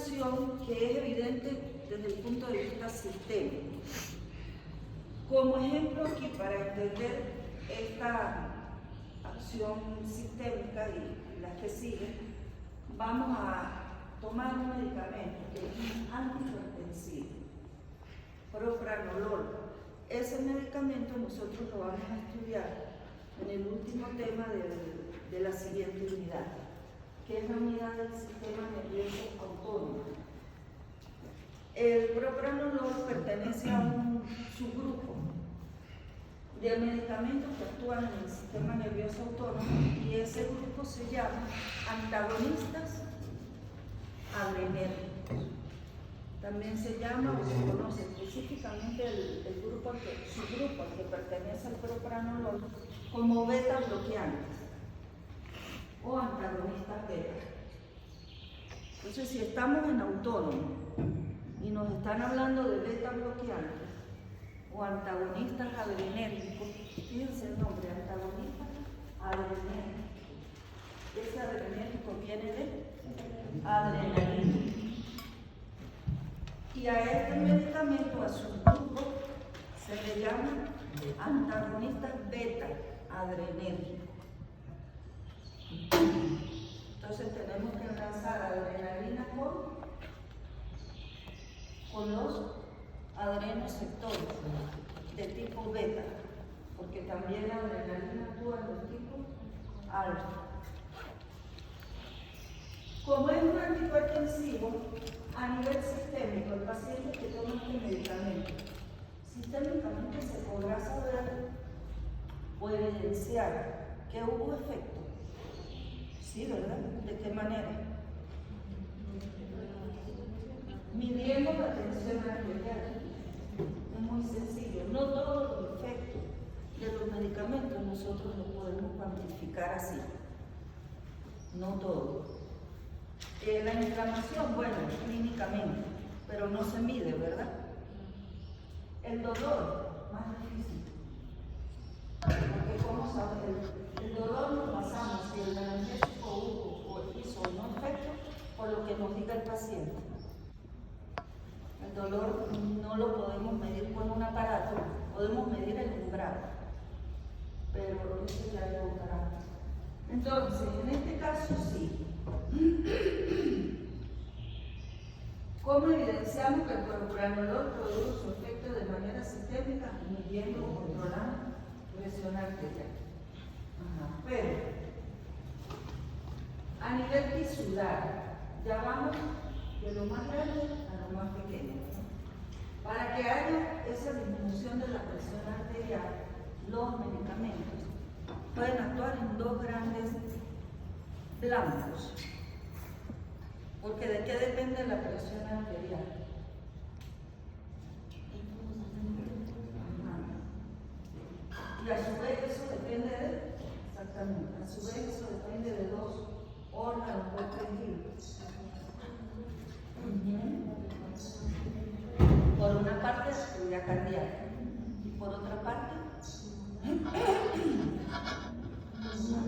acción que es evidente desde el punto de vista sistémico. Como ejemplo aquí, para entender esta acción sistémica y las que siguen, vamos a tomar un medicamento que es un antihipertensivo, propranolol. Ese medicamento nosotros lo vamos a estudiar en el último tema de la siguiente unidad, que es la unidad del sistema nervioso autónomo. El propranolol pertenece a un subgrupo de medicamentos que actúan en el sistema nervioso autónomo y ese grupo se llama antagonistas adrenérgicos. También se llama o se conoce específicamente el subgrupo al que pertenece al propranolol como beta bloqueantes o antagonistas beta. Entonces, si estamos en autónomo y nos están hablando de beta bloqueantes o antagonistas adrenérgicos, fíjense el nombre, antagonistas adrenérgicos. Ese adrenérgico viene de adrenalina. Y a este medicamento, a su grupo, se le llama antagonistas beta adrenérgicos. Entonces tenemos que enlazar adrenalina con los adrenoceptores de tipo beta, porque también la adrenalina actúa en los tipos alfa. Como es un antihipertensivo, a nivel sistémico, el paciente que toma este medicamento, sistémicamente se podrá saber o evidenciar que hubo efecto. Sí, ¿verdad? ¿De qué manera? Midiendo la tensión arterial. Es muy sencillo. No todos los efectos de los medicamentos nosotros los podemos cuantificar así. No todos. La inflamación, bueno, clínicamente, pero no se mide, ¿verdad? El dolor, más difícil. Porque como saben, el dolor nos basamos si el analgésico hubo o hizo o no efecto por lo que nos diga el paciente. El dolor no lo podemos medir con un aparato, podemos medir el umbral, pero eso ya es otro carácter. Entonces, en este caso sí. ¿Cómo evidenciamos que el propranolol produce su efecto de manera sistémica, midiendo o controlando presión arterial? Pero a nivel tisular, ya vamos de lo más grande a lo más pequeño. Para que haya esa disminución de la presión arterial, los medicamentos pueden actuar en dos grandes blancos. Porque ¿de qué depende la presión arterial? Y a su vez eso depende de, exactamente, a su vez eso depende de dos órganos restringidos. Por una parte, la actividad cardíaca y por otra parte,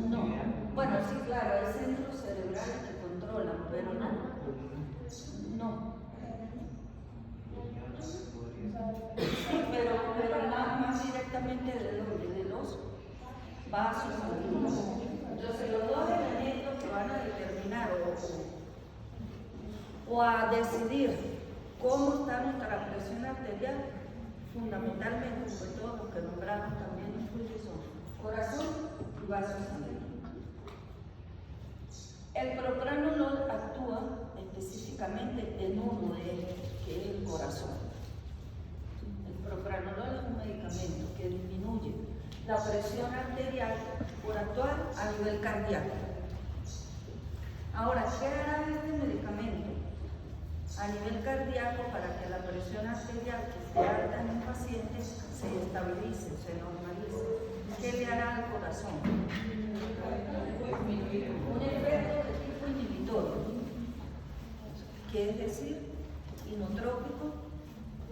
no. Bueno, sí, claro, hay centros cerebrales que controlan, pero no. Pero más directamente de los vasos. Entonces, los dos elementos que van a determinar o a decidir cómo está nuestra presión arterial, fundamentalmente, pues todos los que nombramos también incluye son corazón y vasos sanguíneos. El propranolol actúa específicamente en uno de ellos, que es el corazón. El propranolol es un medicamento que disminuye la presión arterial por actuar a nivel cardíaco. Ahora, ¿qué hará este medicamento a nivel cardíaco para que la presión arterial que esté alta en un paciente se estabilice, se normalice? ¿Qué le hará al corazón? Un efecto de tipo inhibitorio, que es decir, inotrópico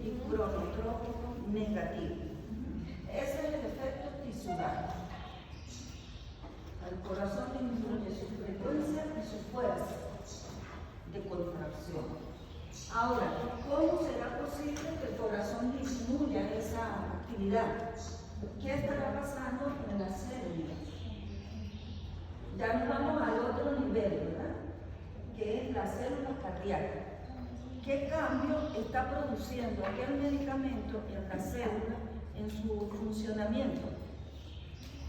y cronotrópico negativo. Ese es el efecto tisular. Al corazón disminuye su frecuencia y su fuerza de contracción. Ahora, ¿cómo será posible que el corazón disminuya esa actividad? ¿Qué estará pasando en las células? Ya nos vamos al otro nivel, ¿verdad? Que es la célula cardíaca. ¿Qué cambio está produciendo aquel medicamento en la célula, en su funcionamiento,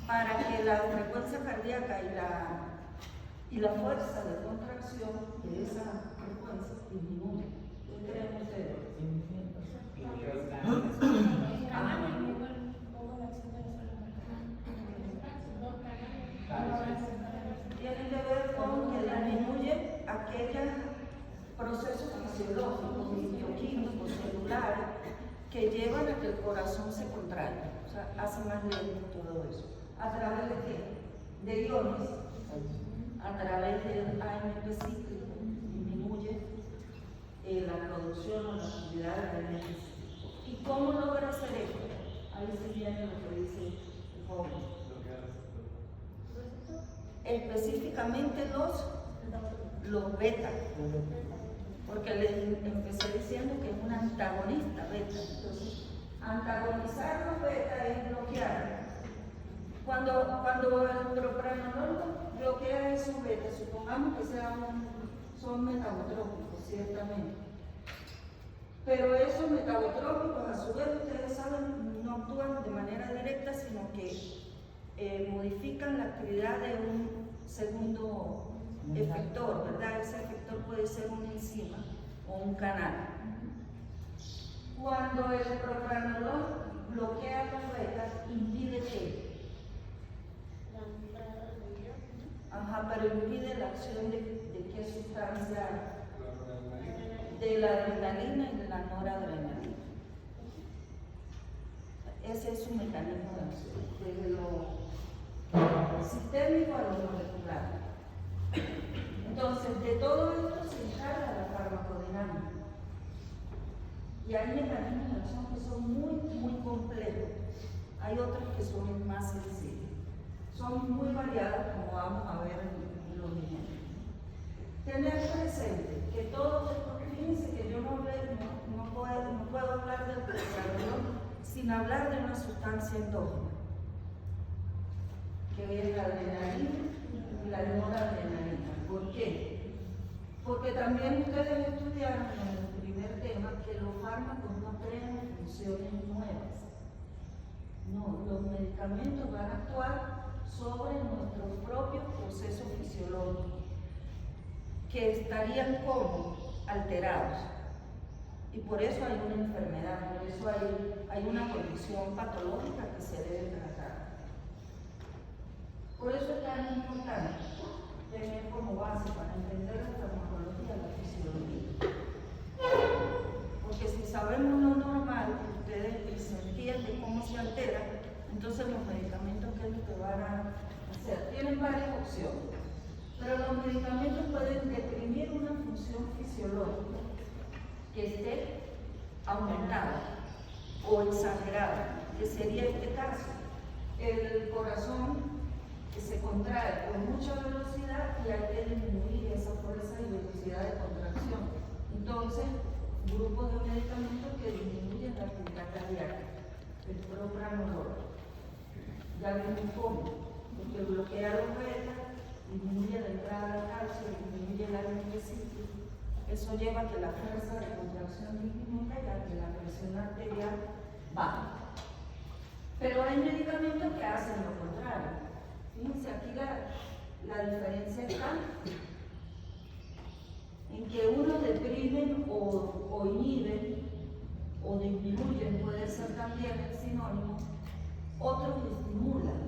para que la frecuencia cardíaca y la fuerza de contracción de esa frecuencia disminuya? ¿Qué creen ustedes? Tiene que ver con que disminuye aquellos procesos fisiológicos y bioquímicos celulares que llevan a que el corazón se contraiga, o sea, hace más lento todo eso. ¿A través de qué? De iones, a través del AMP cíclico, disminuye la producción o la actividad de AMP. ¿Y cómo logra hacer esto? Ahí se viene lo que dice el joven. Específicamente los beta, porque les empecé diciendo que es un antagonista beta. Entonces, antagonizar los beta es bloquear. Cuando el propranolol bloquea esos beta, supongamos que son metabotrópicos, ciertamente. Pero esos metabotrópicos, a su vez, ustedes saben, no actúan de manera directa, sino que modifican la actividad de un segundo efector, ¿verdad? Ese efector puede ser una enzima o un canal. Cuando el propranolol bloquea los betas, impide que pero impide la acción de qué sustancia, de la adrenalina y de la noradrenalina. Ese es su mecanismo de acción, desde lo sistémico a lo molecular. Entonces, de todo esto se encarga la farmacodinámica. Y hay mecanismos de acción que son muy complejos. Hay otros que son más sencillos. Son muy variados, como vamos a ver en los ejemplos. Tener presente que todos estos, fíjense que yo no puedo hablar del propranolol sin hablar de una sustancia endógena, que es la adrenalina y la noradrenalina. ¿Por qué? Porque también ustedes estudiaron en el primer tema que los fármacos no crean funciones nuevas. No, los medicamentos van a actuar sobre nuestros propios procesos fisiológicos, que estarían como alterados. Y por eso hay una enfermedad, por eso hay una condición patológica que se debe tratar. Por eso es tan importante tener como base para entender la farmacología, la fisiología. Porque si sabemos lo normal, ustedes se entienden cómo se altera, entonces los medicamentos, ¿qué es lo que van a hacer? Tienen varias opciones, pero los medicamentos pueden deprimir una función fisiológica que esté aumentada o exagerada, que sería este caso. El corazón que se contrae con mucha velocidad y hay que disminuir esa fuerza y velocidad de contracción. Entonces, grupos de medicamentos que disminuyen la actividad cardíaca, el propranolol. Ya vimos cómo, porque bloquea los beta, disminuye la entrada de calcio, disminuye el AMP cíclico. Eso lleva a que la fuerza de contracción disminuya y a que la presión arterial baje. Pero hay medicamentos que hacen lo contrario. Fíjense, aquí la diferencia está en que unos deprimen o inhiben o disminuyen, puede ser también el sinónimo, otros estimulan.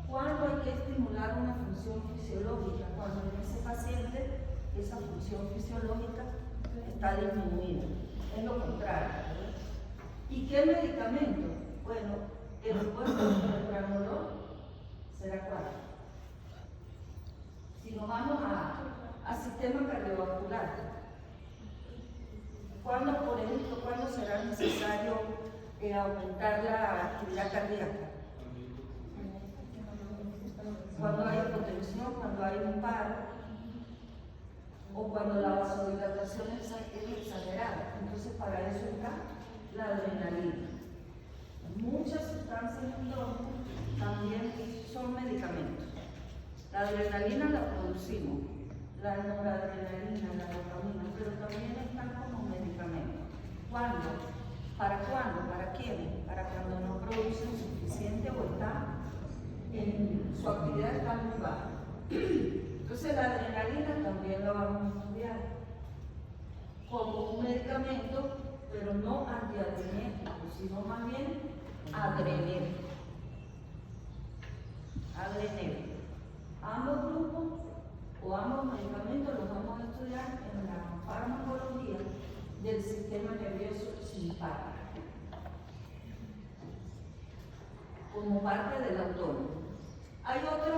¿Cuándo hay que estimular una función fisiológica? Cuando en ese paciente esa función fisiológica está disminuida. Es lo contrario, ¿verdad? ¿Y qué medicamento? Bueno, el repuesto del propranolol será cuál. Si nos vamos a sistema cardiovascular, ¿cuándo, por ejemplo, cuándo será necesario aumentar la actividad cardíaca? Cuando hay hipotensión, cuando hay un paro, o cuando la vasodilatación es exagerada. Entonces, para eso está la adrenalina. Muchas sustancias endógenas también son medicamentos. La adrenalina la producimos, la noradrenalina, la dopamina, pero también están como medicamentos. ¿Cuándo? ¿Para cuándo? ¿Para quién? Para cuando no producen suficiente o está en su actividad está muy baja. Entonces la adrenalina también la vamos a estudiar como un medicamento, pero no antiadrenérgico, sino más bien adrenérgico. Adrenérgico. Ambos grupos o ambos medicamentos los vamos a estudiar en la farmacología del sistema nervioso simpático, como parte del autónomo. Hay otra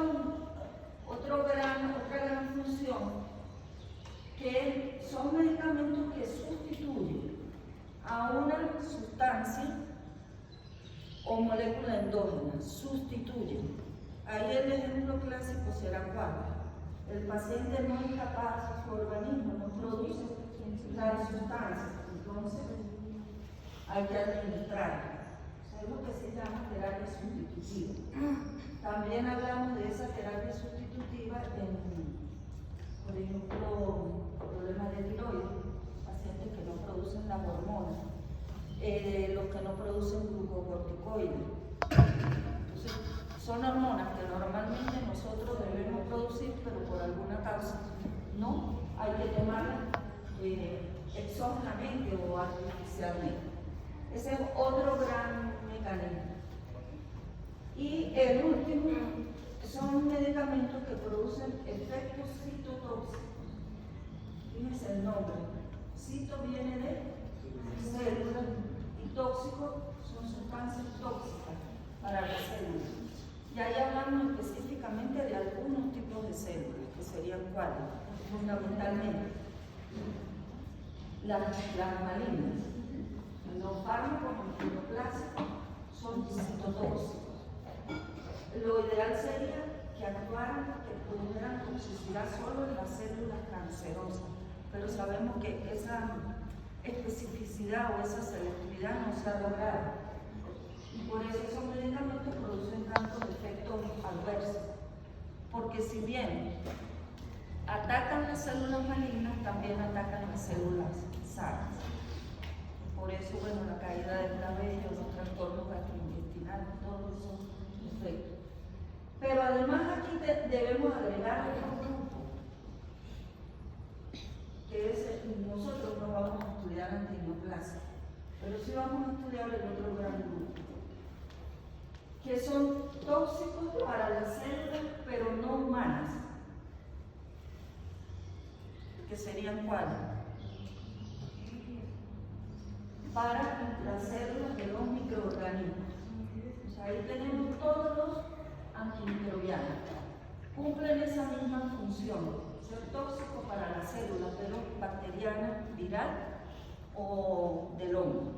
gran función, que son medicamentos que sustituyen a una sustancia o molécula endógena, sustituyen. Ahí el ejemplo clásico será cuando el paciente no es capaz, su organismo no produce la sustancia, entonces hay que administrar. Es lo que se llama terapia sustitutiva. También hablamos de esa terapia sustitutiva en, por ejemplo, problemas de tiroides, pacientes que no producen las hormonas, los que no producen glucocorticoides. Entonces, son hormonas que normalmente nosotros debemos producir, pero por alguna causa no, hay que tomarlas exógenamente o artificialmente. Ese es otro gran mecanismo. Y el último son medicamentos que producen efectos citotóxicos. Fíjense el nombre. Cito viene de células y tóxico son sustancias tóxicas para las células. Y ahí hablamos específicamente de algunos tipos de células, que serían cuáles, fundamentalmente las malignas. Los fármacos antineoplásicos son citotóxicos. Lo ideal sería que actuaran, que produjeran toxicidad solo en las células cancerosas, pero sabemos que esa especificidad o esa selectividad no se ha logrado. Y por eso esos medicamentos producen tantos efectos adversos. Porque si bien atacan las células malignas, también atacan las células sanas. Por eso, bueno, la caída del cabello, los trastornos gastrointestinales, todos esos efectos. Pero además aquí debemos agregar otro grupo, que es, nosotros no vamos a estudiar antineoplasia, pero sí vamos a estudiar el otro gran grupo, que son tóxicos para las células, pero no humanas, que serían cuáles? Para las células de los microorganismos. O sea, ahí tenemos todos los antimicrobianos. Cumplen esa misma función, ser tóxico para las células, pero bacteriana, viral o del hongo.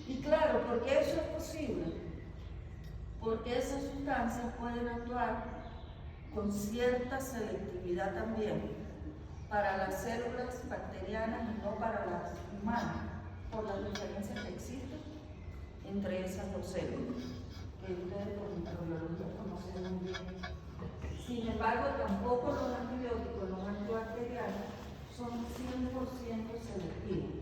Y claro, porque eso es posible, porque esas sustancias pueden actuar con cierta selectividad también para las células bacterianas y no para las humanas, por las diferencias que existen entre esas dos células, que ustedes por microbiología conocen muy bien. Sin embargo, tampoco los antibióticos, los antibacterianos, son 100% selectivos.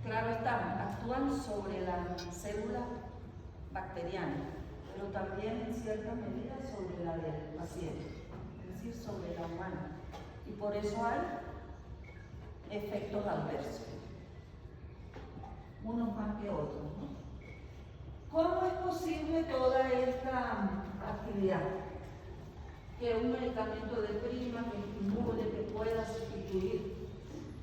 Claro está, actúan sobre la célula bacteriana, pero también en cierta medida sobre la del paciente, es decir, sobre la humana. Y por eso hay efectos adversos, unos más que otros, ¿no? ¿Cómo es posible toda esta actividad? Que un medicamento deprima, que estimule, que pueda sustituir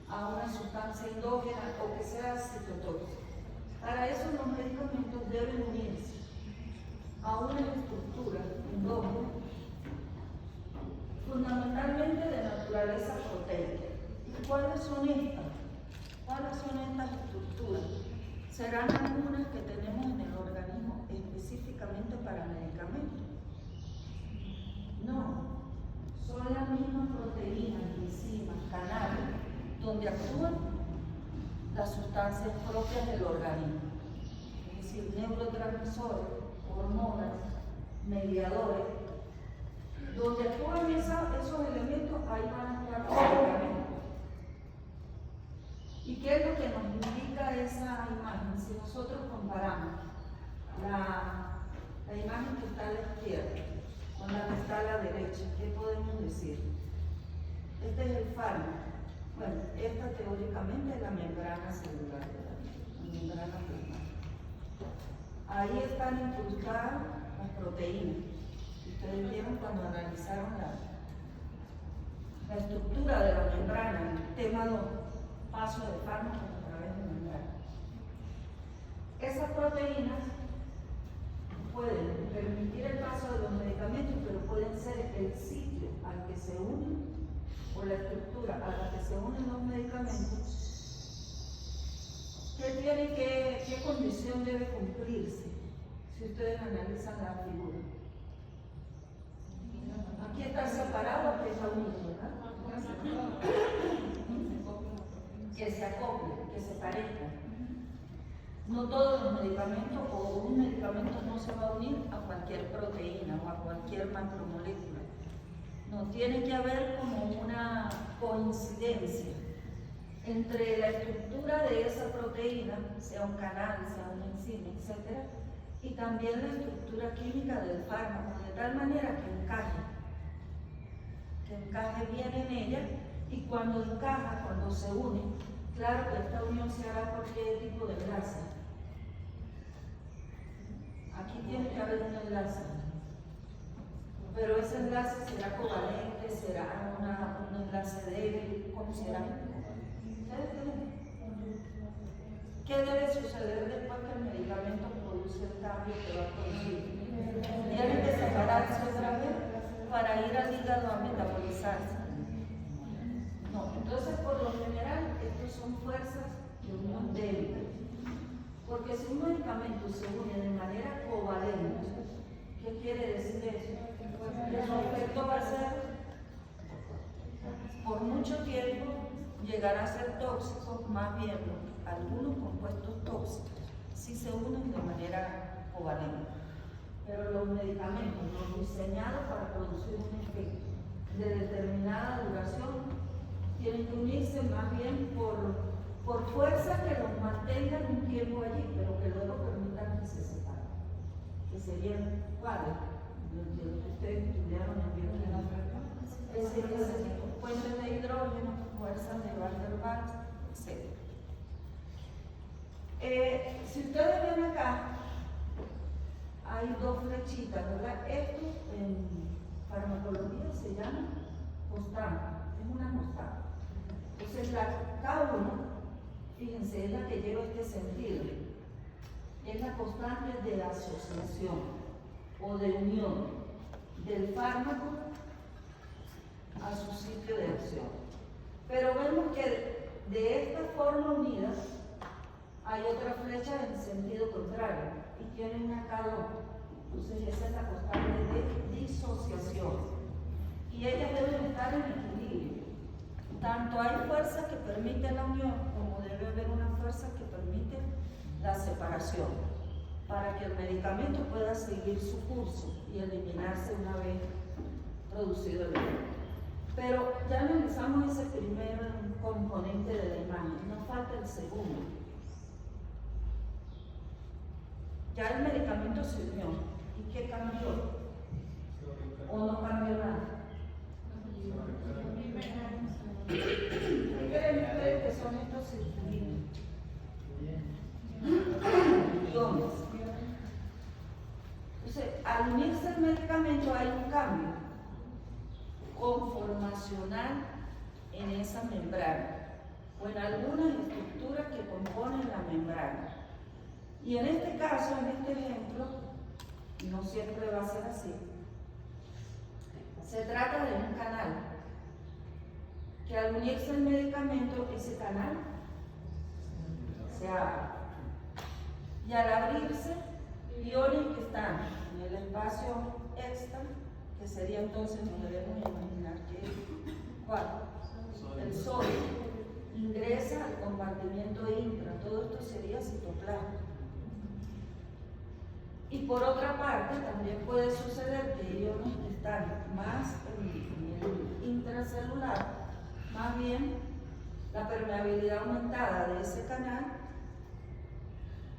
a una sustancia endógena o que sea citotóxica. Para eso los medicamentos deben unirse a una estructura endógena, fundamentalmente de naturaleza proteica. ¿Y cuáles son estas? ¿Cuáles son estas estructuras? ¿Serán algunas que tenemos en el organismo específicamente para medicamentos? No, son las mismas proteínas, enzimas, canales sustancias propias del organismo, es decir, neurotransmisores, hormonas, mediadores. Donde actúan esos elementos, ahí van a actuar los medicamentos. ¿Y qué es lo que nos indica esa imagen? Si nosotros comparamos la imagen que está a la izquierda con la que está a la derecha, ¿qué podemos decir? Este es el fármaco. Bueno, esta teóricamente es la membrana celular, la membrana plasmática. Ahí están incrustadas las proteínas. Ustedes vieron cuando analizaron la estructura de la membrana, el tema 2, paso de fármacos a través de membrana. Esas proteínas pueden permitir el paso de los medicamentos, pero pueden ser el sitio al que se unen o la estructura a la que se unen los medicamentos. ¿Qué condición debe cumplirse? Si ustedes analizan la figura. Aquí está separado, aquí está unido, ¿verdad? Que se acople, que se parezca. No todos los medicamentos o un medicamento no se va a unir a cualquier proteína o a cualquier macromolécula. No, tiene que haber como una coincidencia entre la estructura de esa proteína, sea un canal, sea una enzima, etc., y también la estructura química del fármaco, de tal manera que encaje bien en ella, y cuando encaja, cuando se une, claro que esta unión se hará por qué tipo de enlace. Aquí tiene que haber un enlace, pero ese enlace será covalente, será un enlace débil, ¿cómo será? ¿Qué debe suceder después que el medicamento produce el cambio que va a producir? Tiene que separarse otra vez para ir al hígado a metabolizarse. No, entonces por lo general estos son fuerzas de unión débiles. Porque si un medicamento se une de manera covalente, ¿qué quiere decir eso? Que su efecto va a ser, por mucho tiempo, llegará a ser tóxico, más bien algunos compuestos tóxicos, si se unen de manera covalente. Pero los medicamentos, los diseñados para producir un efecto de determinada duración, tienen que unirse más bien por fuerza que los mantengan un tiempo allí, pero que luego permitan que se separen. Que serían cuáles, de lo que ustedes estudiaron en bioquímica. Ese puentes de hidrógeno, fuerzas de Van der Waals, etc. Si ustedes ven acá, hay dos flechitas, ¿verdad? Esto en farmacología se llama constante, es una constante. Entonces la K1, fíjense, es la que lleva este sentido. Es la constante de asociación o de unión del fármaco a su sitio de acción. Pero vemos que de esta forma unida hay otra flecha en sentido contrario y tiene una K2. Entonces esa es la constante de disociación. Y ellas deben estar en equilibrio. Tanto hay fuerzas que permiten la unión como debe haber una fuerza que permite la separación para que el medicamento pueda seguir su curso y eliminarse una vez producido el efecto. Pero ya analizamos ese primer componente de la imagen, nos falta el segundo. Ya el medicamento se unió. ¿Y qué cambió? ¿O no cambió nada? ¿Qué creen ustedes que son estos circulitos? Iones. Entonces, al unirse el medicamento hay un cambio conformacional en esa membrana o en algunas estructuras que componen la membrana. Y en este caso, en este ejemplo, no siempre va a ser así. Se trata de un canal que al unirse el medicamento, ese canal se abre. Y al abrirse, iones que están en el espacio extra, que sería entonces, nos debemos imaginar que ¿cuál? El sodio, ingresa al compartimiento intra, todo esto sería citoplasma. Y por otra parte, también puede suceder que iones que están más en el intracelular, más bien la permeabilidad aumentada de ese canal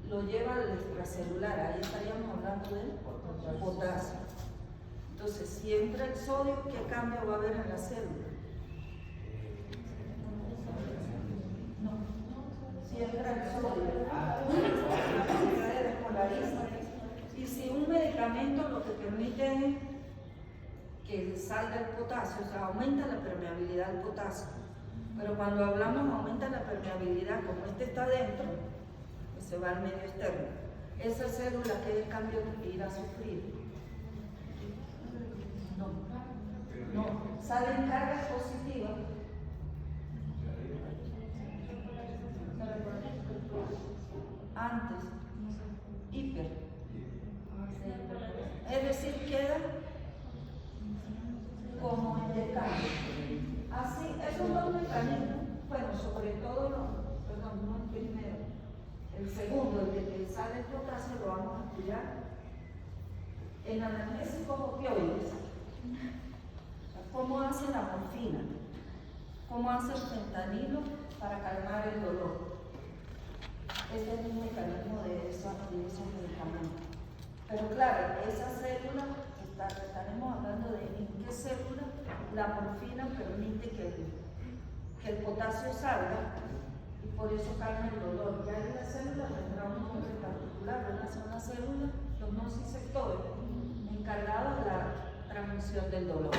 lo lleva al extracelular, ahí estaríamos hablando del potasio. Entonces, si entra el sodio, ¿qué cambio va a haber en la célula? No, si entra el sodio, se despolariza. Y si un medicamento lo que permite es que salga el potasio, o sea, aumenta la permeabilidad del potasio. Pero cuando hablamos aumenta la permeabilidad, como este está dentro, pues se va al medio externo. Esa célula, ¿qué cambio irá a sufrir? No, salen cargas positivas. Antes, hiper. Es decir, queda como en decano. Así, esos dos mecanismos, bueno, sobre todo, no el primero, el segundo, el de que sale el potasio, lo vamos a estudiar en analgésicos opioides. ¿Cómo hace la morfina? ¿Cómo hace el fentanilo para calmar el dolor? Este es un mecanismo de esos medicamentos. Pero claro, esa célula, estaremos hablando de en qué célula la morfina permite que el potasio salga y por eso calma el dolor. Ya en la célula tendrá un nombre particular, son las células, los nociceptores, encargados de la transmisión del dolor.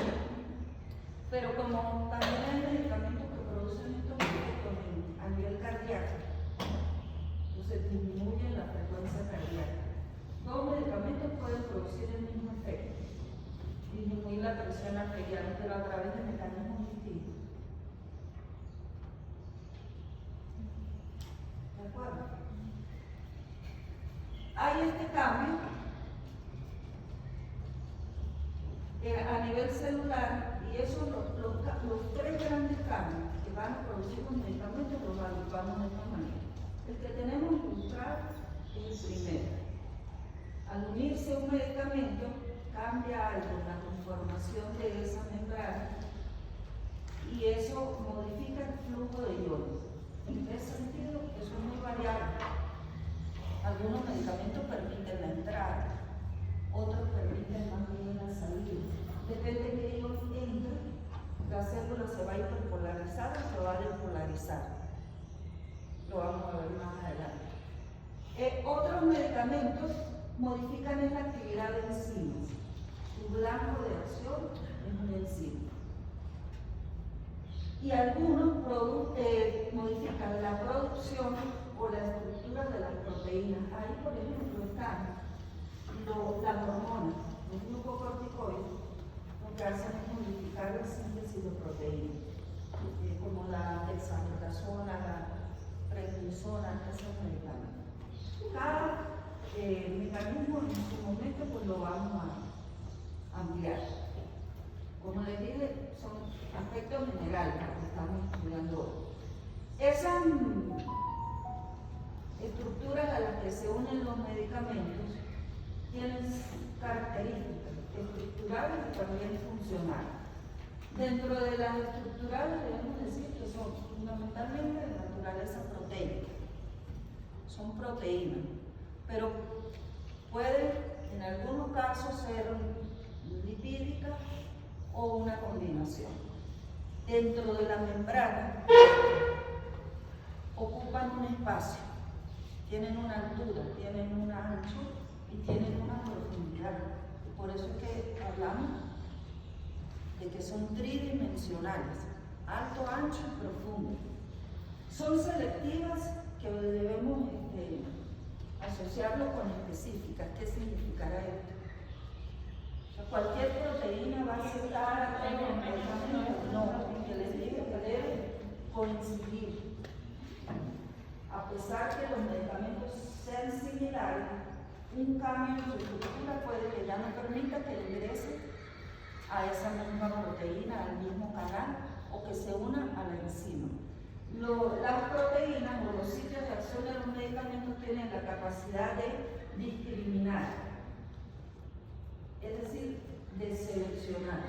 Pero como también hay medicamentos que producen estos efectos a nivel cardíaco, entonces disminuyen la frecuencia cardíaca. Dos medicamentos pueden producir el mismo efecto, disminuir la presión arterial, pero a través de mecanismos distintos. ¿De acuerdo? Hay este cambio a nivel celular, y esos los tres grandes cambios que van a producir los medicamentos los agrupamos de esta manera. El que tenemos ilustrado es el primero. Al unirse un medicamento, cambia algo en la conformación de esa membrana y eso modifica el flujo de iones. En ese sentido, eso es muy variable. Algunos medicamentos permiten la entrada, otros permiten más bien la salida. Depende de que ellos entren, la célula se va a hiperpolarizar o se va a despolarizar. Lo vamos a ver más adelante. Otros medicamentos modifican la actividad de enzimas. Su blanco de acción es una enzima. Y algunos modifican la producción o la estructura de las proteínas. Ahí, por ejemplo, están las hormonas, los glucocorticoides, lo que hacen es modificar la síntesis de proteínas, como la dexametasona, la prednisona, esos medicamentos. Cada mecanismo en su momento pues lo vamos a ampliar. Como les dije, son aspectos generales que estamos estudiando hoy. Esas estructuras a las que se unen los medicamentos tienen características estructurales y también funcionales. Dentro de las estructurales debemos decir que son fundamentalmente de naturaleza proteica. Son proteínas, pero pueden en algunos casos ser lipídicas o una combinación. Dentro de la membrana ocupan un espacio, tienen una altura, tienen un ancho y tienen una profundidad. Por eso es que hablamos de que son tridimensionales, alto, ancho y profundo. Son selectivas que debemos asociarlo con específicas. ¿Qué significará esto? O sea, cualquier proteína va a aceptar a todos los medicamentos. No, que les diga que debe coincidir. A pesar que los medicamentos sean similares, un cambio en su estructura puede que ya no permita que ingrese a esa misma proteína, al mismo canal, o que se una a la enzima. Las proteínas o los sitios de acción de los medicamentos tienen la capacidad de discriminar, es decir, de seleccionar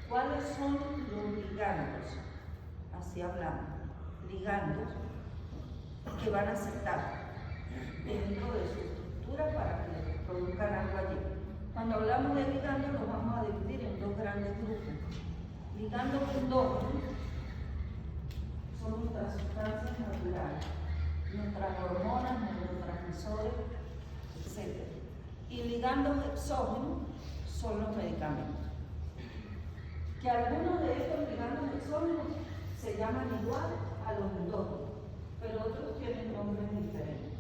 cuáles son los ligandos, así hablamos, ligandos que van a aceptar dentro de su estructura para que produzcan algo allí. Cuando hablamos de ligandos los vamos a dividir en dos grandes grupos. Ligandos endógenos son nuestras sustancias naturales, nuestras hormonas, neurotransmisores, etc. Y ligandos exógenos son los medicamentos. Que algunos de estos ligandos exógenos se llaman igual a los endógenos, pero otros tienen nombres diferentes.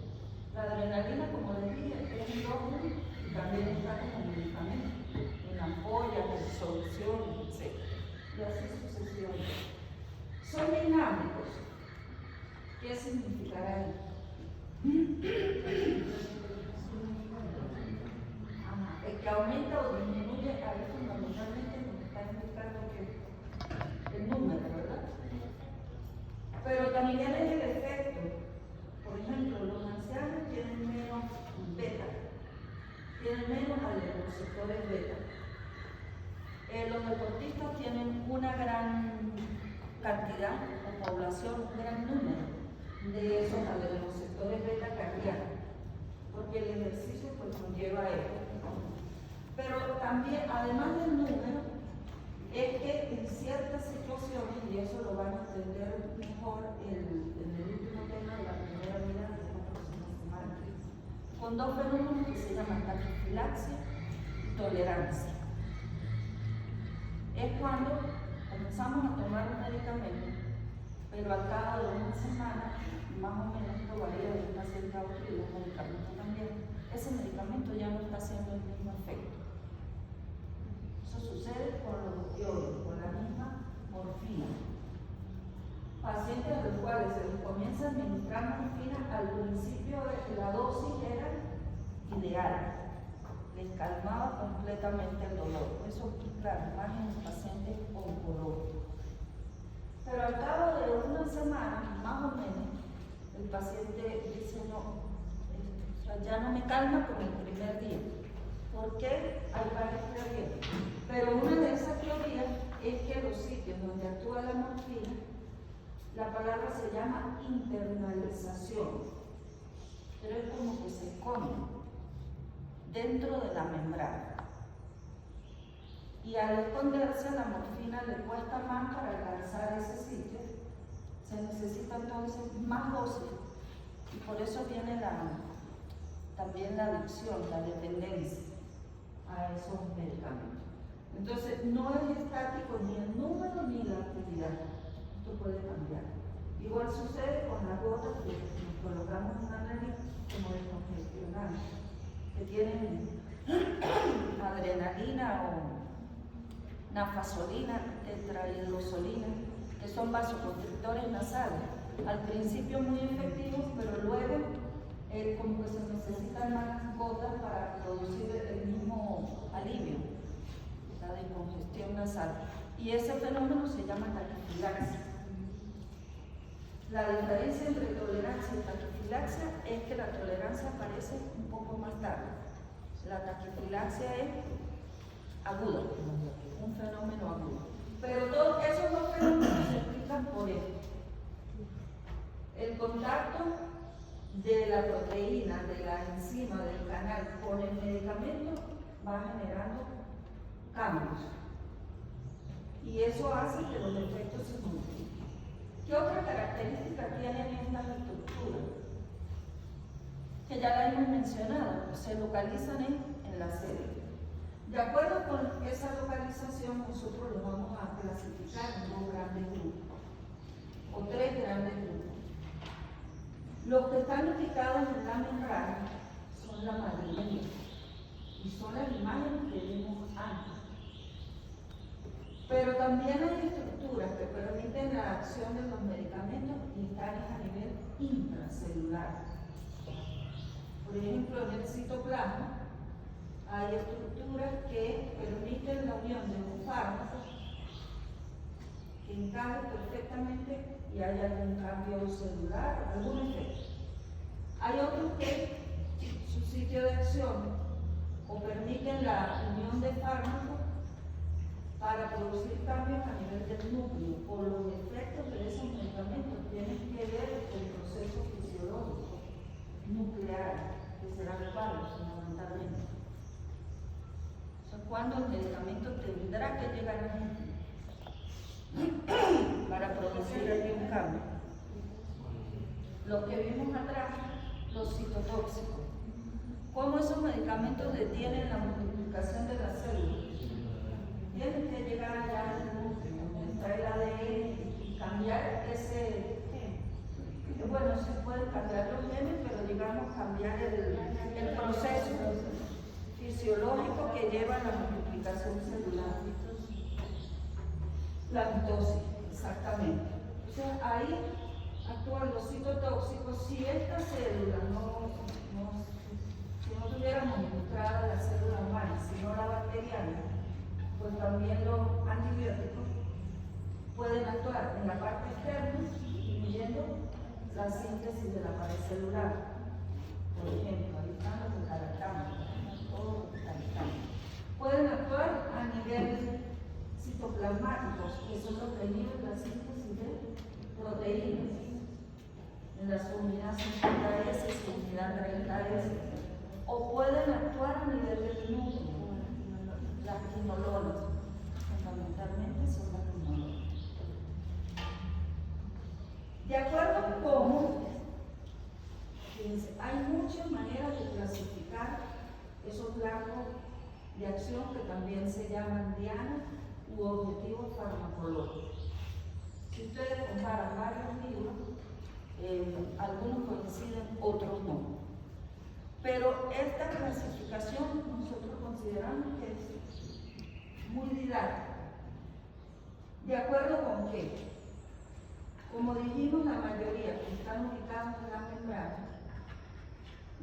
La adrenalina, como les dije, es endógeno y también está como medicamento, en ampollas, en soluciones, etc. Y así sucesivamente. Son dinámicos. ¿Qué significará esto? El que aumenta o disminuye, ahí fundamentalmente nos está indicando que el número, ¿verdad? Pero también es el efecto. Por ejemplo, los ancianos tienen menos beta, tienen menos receptores beta. Los deportistas tienen una gran cantidad o población, un gran número de esos receptores beta cardíacos, porque el ejercicio pues conlleva esto. Pero también, además del número, es que en ciertas situaciones, y eso lo van a entender mejor en el último tema de la primera vida de la próxima semana, con dos fenómenos que se llaman taquifilaxia y tolerancia. Es cuando comenzamos a tomar un medicamento, pero al cabo de una semana, más o menos esto varía de un paciente a otro y de un medicamento también, ese medicamento ya no está haciendo el mismo efecto. Eso sucede con los opioides, con la misma morfina. Pacientes a los cuales se les comienza a administrar morfina, al principio la dosis era ideal, les calmaba completamente el dolor. Eso, claro, más en los pacientes oncológicos. Pero al cabo de una semana, más o menos, el paciente dice, no, ya no me calma como el primer día. ¿Por qué? Hay varias teorías. Pero una de esas teorías es que los sitios donde actúa la morfina, la palabra se llama internalización, pero es como que se esconde dentro de la membrana. Y al esconderse, la morfina le cuesta más para alcanzar ese sitio. Se necesita entonces más dosis. Y por eso viene también la adicción, la dependencia a esos medicamentos. Entonces, no es estático ni el número ni la actividad. Esto puede cambiar. Igual sucede con las gotas que nos colocamos en la nariz como descongestionantes, que tienen adrenalina o nafazolina, tetrahidrosolina, que son vasoconstrictores nasales. Al principio muy efectivos, pero luego como que se necesitan más gotas para producir el mismo alivio, la descongestión nasal. Y ese fenómeno se llama taquifilaxia. La diferencia entre tolerancia y taquifilaxia es que la tolerancia aparece un poco más tarde. La taquifilaxia es aguda, un fenómeno agudo. Pero todos esos dos fenómenos se explican por esto. El contacto de la proteína, de la enzima, del canal con el medicamento va generando cambios. Y eso hace que los efectos se multipliquen. ¿Qué otra característica tienen estas estructuras? Que ya la hemos mencionado, se localizan en la célula. De acuerdo con esa localización, nosotros los vamos a clasificar en dos grandes grupos, o tres grandes grupos. Los que están ubicados en la membrana son la mayoría, y son las imágenes que vimos antes. Pero también hay estructuras que permiten la acción de los medicamentos y están a nivel intracelular. Por ejemplo, en el citoplasma hay estructuras que permiten la unión de un fármaco que encaje perfectamente y haya algún cambio celular, algún efecto. Hay otros que su sitio de acción o permiten la unión de fármacos para producir cambios a nivel del núcleo, o los efectos de esos medicamentos tienen que ver con el proceso fisiológico nuclear, que será claro fundamentalmente. O sea, cuando el medicamento tendrá que llegar al núcleo para producir allí un cambio. Lo que vimos atrás, los citotóxicos. ¿Cómo esos medicamentos detienen la multiplicación de las células? Tienen que llegar allá al núcleo, donde está el ADN y cambiar ese gen. Bueno, se pueden cambiar los genes, pero digamos cambiar el proceso fisiológico que lleva a la multiplicación celular. La mitosis, exactamente. O sea, ahí actúan los citotóxicos. Si esta célula si no tuviéramos ilustrada la célula humana, sino la bacteriana, pues también los antibióticos pueden actuar en la parte externa, incluyendo la síntesis de la pared celular. Por ejemplo, ahí están los beta-lactamas, todos los beta-lactamas. Pueden actuar a nivel citoplasmáticos, que son los que inhiben la síntesis de proteínas, en las unidades 50S, unidad 30S, o pueden actuar a nivel del núcleo. Las quinolonas, fundamentalmente son las quinolonas. De acuerdo con, fíjense, hay muchas maneras de clasificar esos blancos de acción que también se llaman diana u objetivos farmacológicos. Si ustedes comparan varios libros, algunos coinciden, otros no. Pero esta clasificación nosotros consideramos que es muy didáctica. ¿De acuerdo con qué? Como dijimos, la mayoría que están ubicados en la membrana.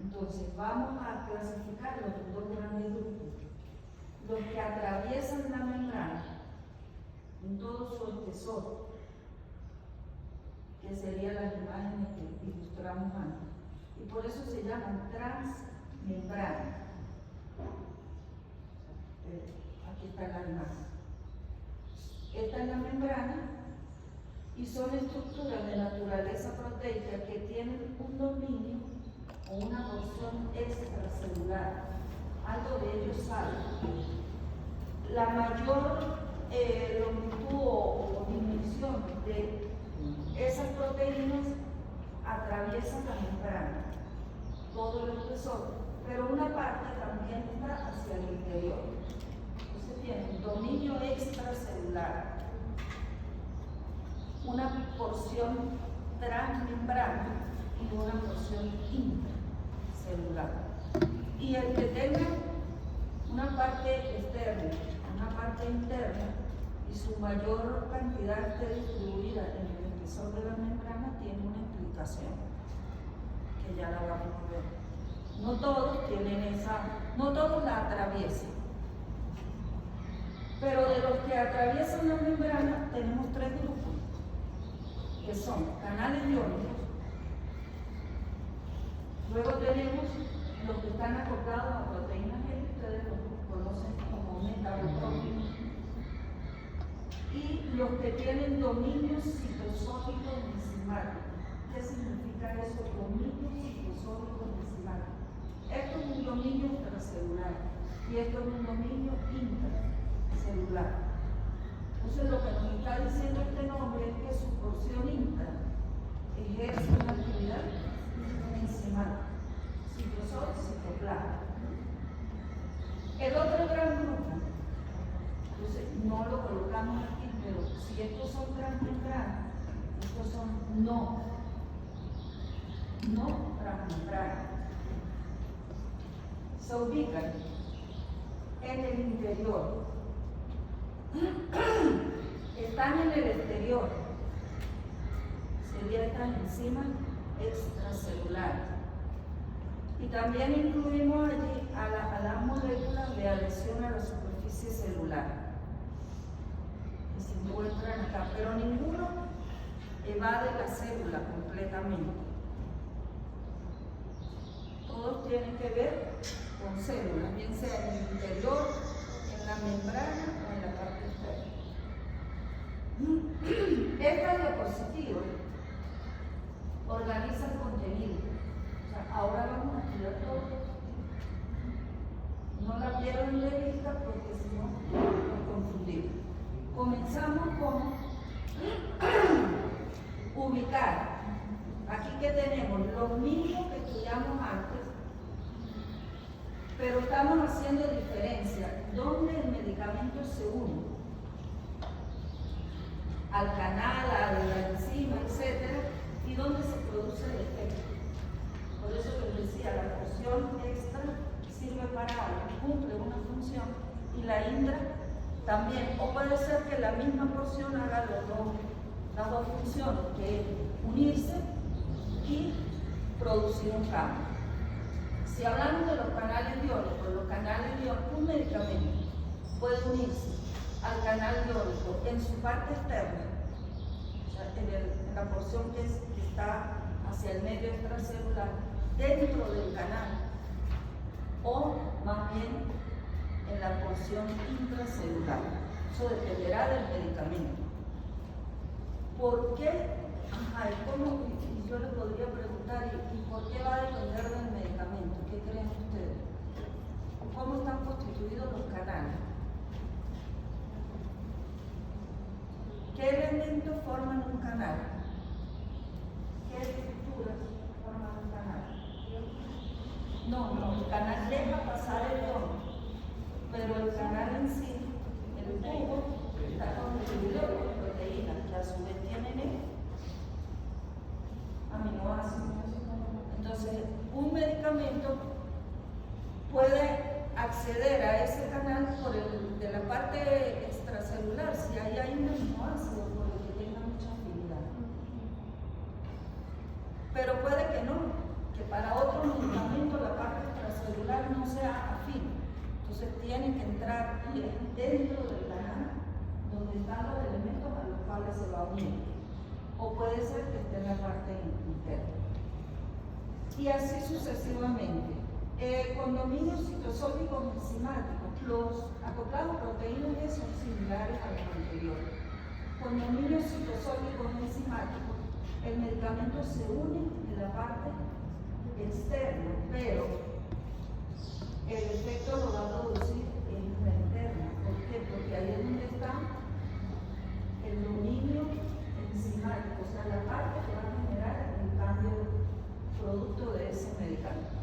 Entonces vamos a clasificarlos en dos grandes grupos. Los que atraviesan la membrana en todo su espesor, que serían las imágenes que ilustramos antes, y por eso se llaman transmembrana. Aquí está la imagen. Esta es la membrana y son estructuras de naturaleza proteica que tienen un dominio o una porción extracelular. Algo de ellos sale. La mayor longitud o dimensión de esas proteínas atraviesan la membrana, todo el espesor, pero una parte también está hacia el interior. Entonces tiene un dominio extracelular, una porción transmembrana y una porción intracelular. Y el que tenga una parte externa, una parte interna y su mayor cantidad esté distribuida en el espesor de la membrana tiene una explicación que ya la vamos a ver. No todos tienen no todos la atraviesan. Pero de los que atraviesan la membrana tenemos tres grupos, que son canales iónicos, luego tenemos los que están acoplados a proteínas que ustedes los conocen como metabotróficos, y los que tienen dominio citosólico enzimático. ¿Qué significa eso? Dominio citosólico enzimático. Esto es un dominio extracelular y esto es un dominio intracelular. Entonces lo que nos está diciendo este nombre es que su porción intra ejerce una actividad enzimática, citosol, citoplasma. El otro gran grupo, entonces no lo colocamos aquí, pero si estos son transmembranas, estos son no transmembranas. Se ubican en el interior, están en el exterior, sería esta enzima extracelular. Y también incluimos allí a las moléculas de adhesión a la superficie celular, que encuentran acá, pero ninguno evade la célula completamente. Todos tienen que ver con células, bien sea en el interior, en la membrana o en la parte externa. Esta diapositiva organiza el contenido. O sea, ahora vamos a estudiar todo. No la pierdan de vista porque si no nos confundimos. Comenzamos con ubicar. Aquí que tenemos lo mismo que estudiamos antes, pero estamos haciendo diferencia. ¿Dónde el medicamento se une? Al canal, a la enzima, etc. Y dónde se produce el efecto. Por eso les decía, la porción extra sirve para algo, cumple una función, y la indra también. O puede ser que la misma porción haga las dos funciones, que es unirse y producir un cambio. Si hablamos de los canales iónicos, un medicamento puede unirse al canal iónico en su parte externa, o sea, en la porción que está hacia el medio extracelular, dentro del canal, o más bien en la porción intracelular. Eso dependerá del medicamento. ¿Por qué? Y yo les podría preguntar, ¿y por qué va a depender del medicamento? ¿Qué creen ustedes? ¿Cómo están constituidos los canales? ¿Qué elementos forman un canal? ¿Qué estructuras forman un canal? No, el canal deja pasar el ion, pero el canal en sí, el tubo, está constituido por proteínas que a su vez tienen aminoácidos. Entonces, un medicamento puede acceder a ese canal de la parte extracelular, si ahí hay un aminoácido por el que tenga mucha afinidad. Pero puede que no, que para otro medicamento la parte extracelular no sea afín. Entonces tiene que entrar dentro del canal donde están los elementos a los cuales se va a unir. O puede ser que esté en la parte interna. Y así sucesivamente. Condominios citosólicos enzimáticos. Los acoplados proteínas son similares a los anteriores. Condominios citosólicos enzimáticos, el medicamento se une en la parte externa, pero el efecto lo va a producir en la interna. ¿Por qué? Porque ahí es donde está el dominio enzimático, o sea, la parte que va a generar el cambio producto de ese medicamento.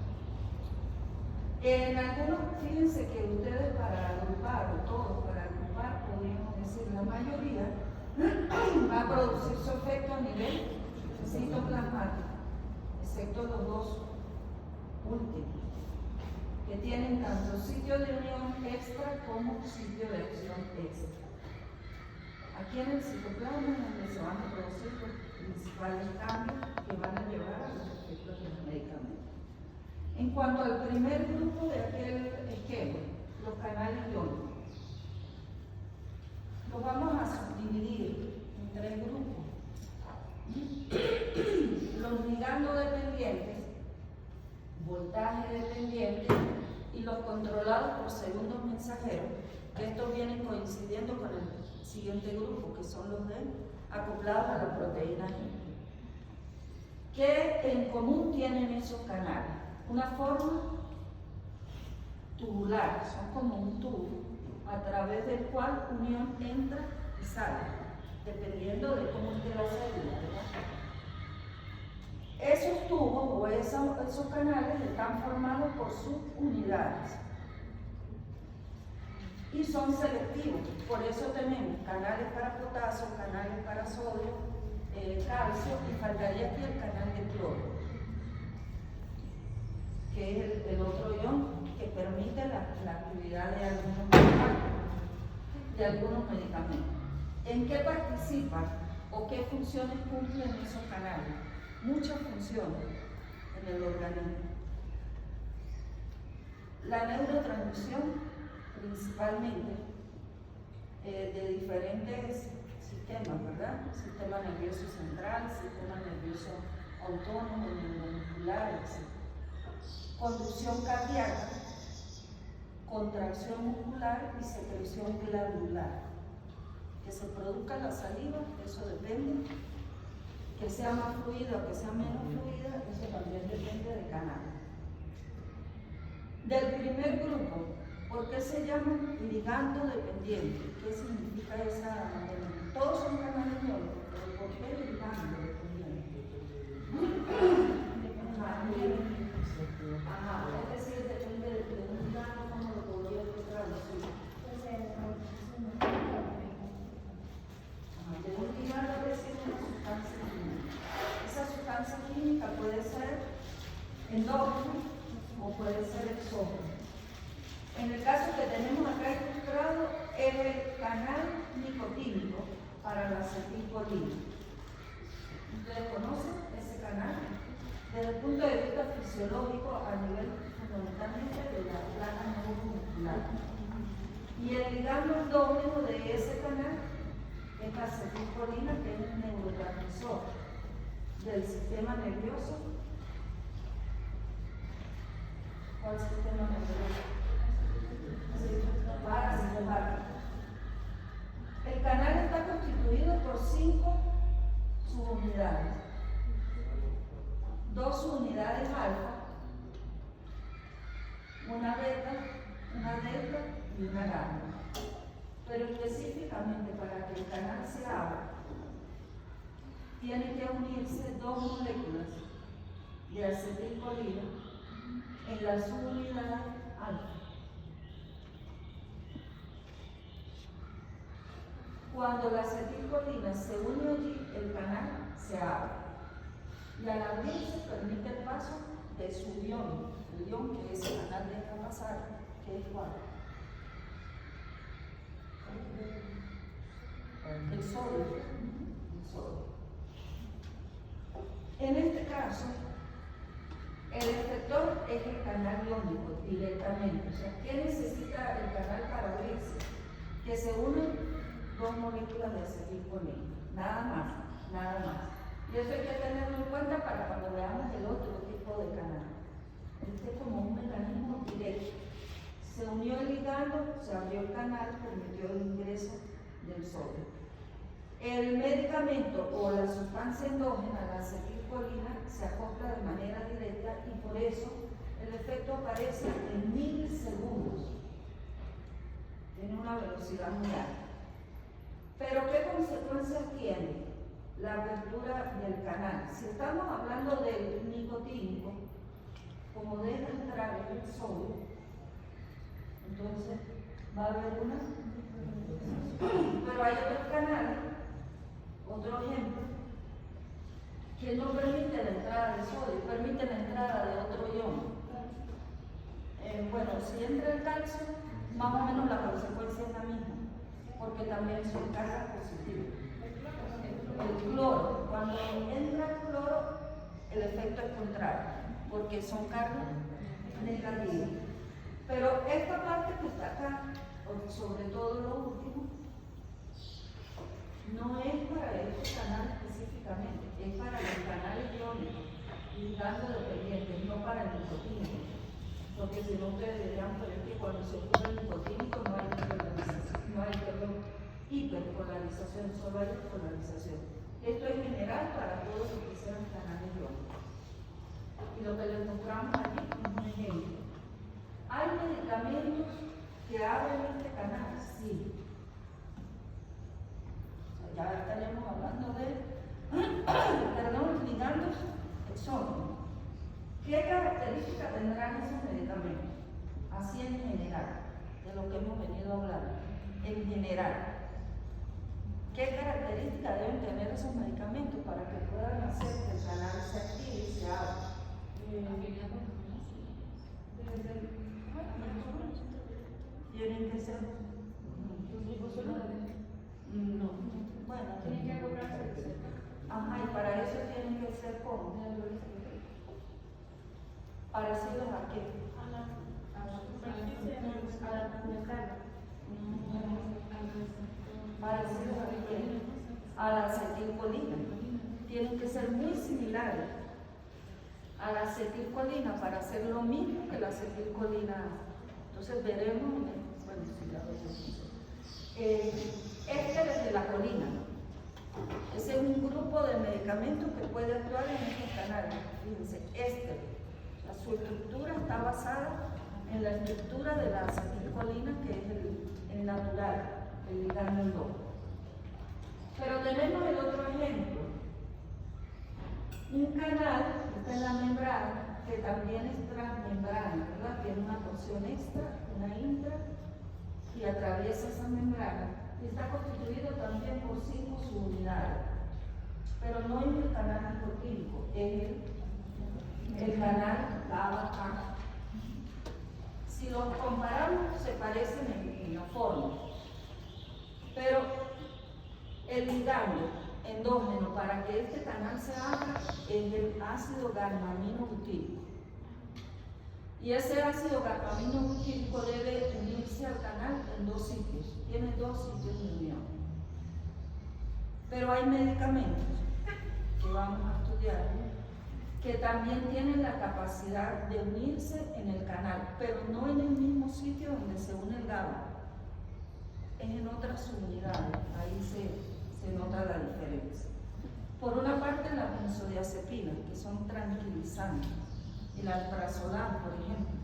En algunos, fíjense que ustedes para agrupar, o todos para agrupar, podríamos decir la mayoría, va a producir su efecto a nivel citoplasmático, excepto los dos últimos, que tienen tanto sitio de unión extra como sitio de acción extra. Aquí en el citoplasma es donde se van a producir los principales cambios que van a llevar a los efectos del medicamento. En cuanto al primer grupo de aquel esquema, los canales iónicos, los vamos a subdividir en 3 grupos. Los ligando dependientes, voltaje dependiente, y los controlados por segundos mensajeros, que estos vienen coincidiendo con el siguiente grupo, que son los acoplados a la proteína G. ¿Qué en común tienen esos canales? Una forma tubular, son como un tubo, a través del cual un ion entra y sale, dependiendo de cómo esté la célula, ¿verdad? Esos tubos o esos canales están formados por subunidades y son selectivos. Por eso tenemos canales para potasio, canales para sodio, calcio, y faltaría aquí el canal de cloro, que es el otro ion que permite la actividad de algunos medicamentos. ¿En qué participan o qué funciones cumplen esos canales? Muchas funciones en el organismo. La neurotransmisión, principalmente, de diferentes sistemas, ¿verdad? Sistema nervioso central, sistema nervioso autónomo, neuromuscular, etc. Conducción cardíaca, contracción muscular y secreción glandular. Que se produzca la saliva, eso depende. Que sea más fluida o que sea menos fluida, eso también depende del canal. Del primer grupo, ¿por qué se llama ligando dependiente? ¿Qué significa esa? Todos son canales iónicos, pero ¿por qué ligando dependiente? Ajá, es decir, depende de un ligando, ¿cómo lo podría traducir? De un ligando es decir una sustancia química. Esa sustancia química puede ser endógena o puede ser exógena. En el caso que tenemos acá ilustrado es el canal nicotínico para la acetilcolina. ¿Ustedes conocen ese canal? Desde el punto de vista fisiológico, a nivel fundamentalmente de la placa neuromuscular. Y el ligando endógeno de ese canal es la acetilcolina, que es un neurotransmisor del sistema nervioso. ¿Cuál sistema nervioso? Parasimpático. El canal está constituido por 5 subunidades. 2 subunidades alfa, una beta, una delta y una gamma. Pero específicamente para que el canal se abra, tienen que unirse 2 moléculas de acetilcolina en la subunidad alfa. Cuando la acetilcolina se une allí, el canal se abre. Y al abrirse permite el paso de su ion, el ion que ese canal deja pasar, que es cuál. El sodio. El sodio. En este caso, el efector es el canal iónico directamente. O sea, ¿qué necesita el canal para abrirse? Que se unen 2 moléculas de acetilcolina. Nada más, nada más. Y eso hay que tenerlo en cuenta para cuando veamos el otro tipo de canal. Este es como un mecanismo directo. Se unió el ligando, se abrió el canal, permitió el ingreso del sodio. El medicamento o la sustancia endógena, la acetilcolina, se acopla de manera directa y por eso el efecto aparece en milisegundos. Tiene una velocidad muy alta. Pero ¿qué consecuencias tiene la apertura del canal? Si estamos hablando del nicotínico, como deja entrar el sodio, entonces va a haber una. Pero hay otros canales, otro ejemplo, que no permite la entrada de sodio, permite la entrada de otro ion. Bueno, si entra el calcio, más o menos la consecuencia es la misma, porque también son cargas positivas. El cloro, cuando entra el cloro, el efecto es contrario, porque son cargas negativas. Pero esta parte que está acá, sobre todo lo último, no es para este canal específicamente, es para los canales iónicos, ligando dependientes, no para el nicotínico. Porque si no ustedes dirían, pero es que cuando se ocurre el nicotínico no hay hiperpolarización, solo hay polarización. Esto es general para todos los que sean canales iónicos. Y lo que les mostramos aquí es un ejemplo. ¿Hay medicamentos que abren este canal? Sí. Ya estaremos hablando de ligandos exógenos. ¿Qué características tendrán esos medicamentos? Así en general, de lo que hemos venido hablando. En general, ¿qué características deben tener esos medicamentos para que puedan hacer que el canal se active y se abra? Tienen que ser. No. Bueno, tienen que comprarse. Ajá, y para eso tienen que ser como. ¿Parecidos a qué? ¿Parecidos a qué? a la acetilcolina. Tienen que ser muy similares a la acetilcolina para hacer lo mismo que la acetilcolina hace. Entonces veremos, bueno, si la vemos. Este es de la colina. Ese es un grupo de medicamentos que puede actuar en estos canales. Fíjense, su estructura está basada en la estructura de la acetilcolina, que es el natural, el ligando 2. Pero tenemos el otro ejemplo. Un canal, esta es la membrana, que también es transmembrana, ¿verdad? Tiene una porción extra, una intra, y atraviesa esa membrana. Y está constituido también por 5 subunidades. Pero no es el canal nicotínico, es el canal GABA-A. Si los comparamos, se parecen en la forma. Pero el ligando endógeno para que este canal se abra es el ácido gamma-aminobutírico. Y ese ácido gamma-aminobutírico debe unirse al canal en 2 sitios. Tiene 2 sitios de unión. Pero hay medicamentos que vamos a estudiar que también tienen la capacidad de unirse en el canal, pero no en el mismo sitio donde se une el GABA. Es en otras subunidades. Ahí se nota la diferencia. Por una parte, las benzodiazepinas, que son tranquilizantes, el alprazolam, por ejemplo,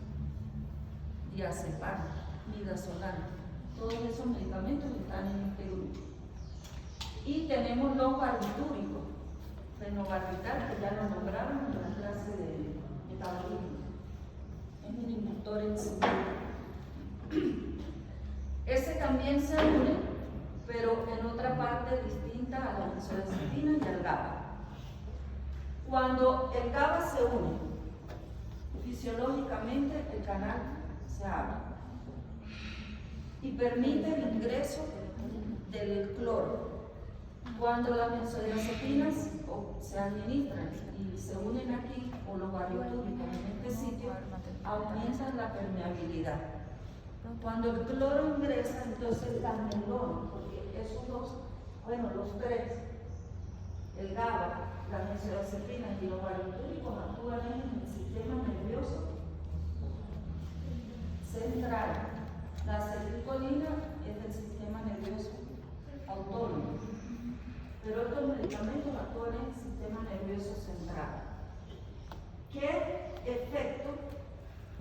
diazepam, midazolam, todos esos medicamentos están en este grupo. Y tenemos los barbitúricos, fenobarbital, que ya lo nombraron en la clase de metabolismo. Es un inductor enzimático. Ese también se une, pero en otra parte distinta a la benzodiazepina y al GABA. Cuando el GABA se une, fisiológicamente el canal se abre y permite el ingreso del cloro. Cuando las benzodiazepinas se administran y se unen aquí, o los barbitúricos en este sitio, aumentan la permeabilidad. Cuando el cloro ingresa, entonces la melona, porque esos dos, bueno, los tres, el GABA, las benzodiazepinas y los barbitúricos actúan en el sistema nervioso central. La acetilcolina es del sistema nervioso autónomo, pero estos medicamentos actúan en el sistema nervioso central. ¿Qué efecto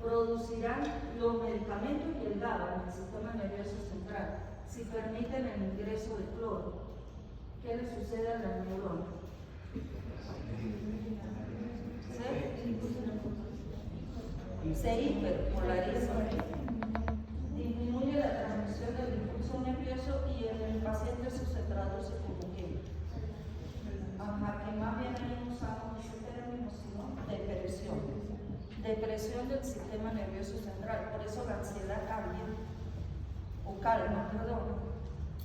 producirán los medicamentos y el GABA en el sistema nervioso central si permiten el ingreso de cloro? ¿Qué le sucede a las neuronas? Se hiperpolariza, disminuye la transmisión del impulso nervioso y en el paciente eso se traduce como que más bien no usamos ese término, sino depresión del sistema nervioso central. Por eso la ansiedad calma,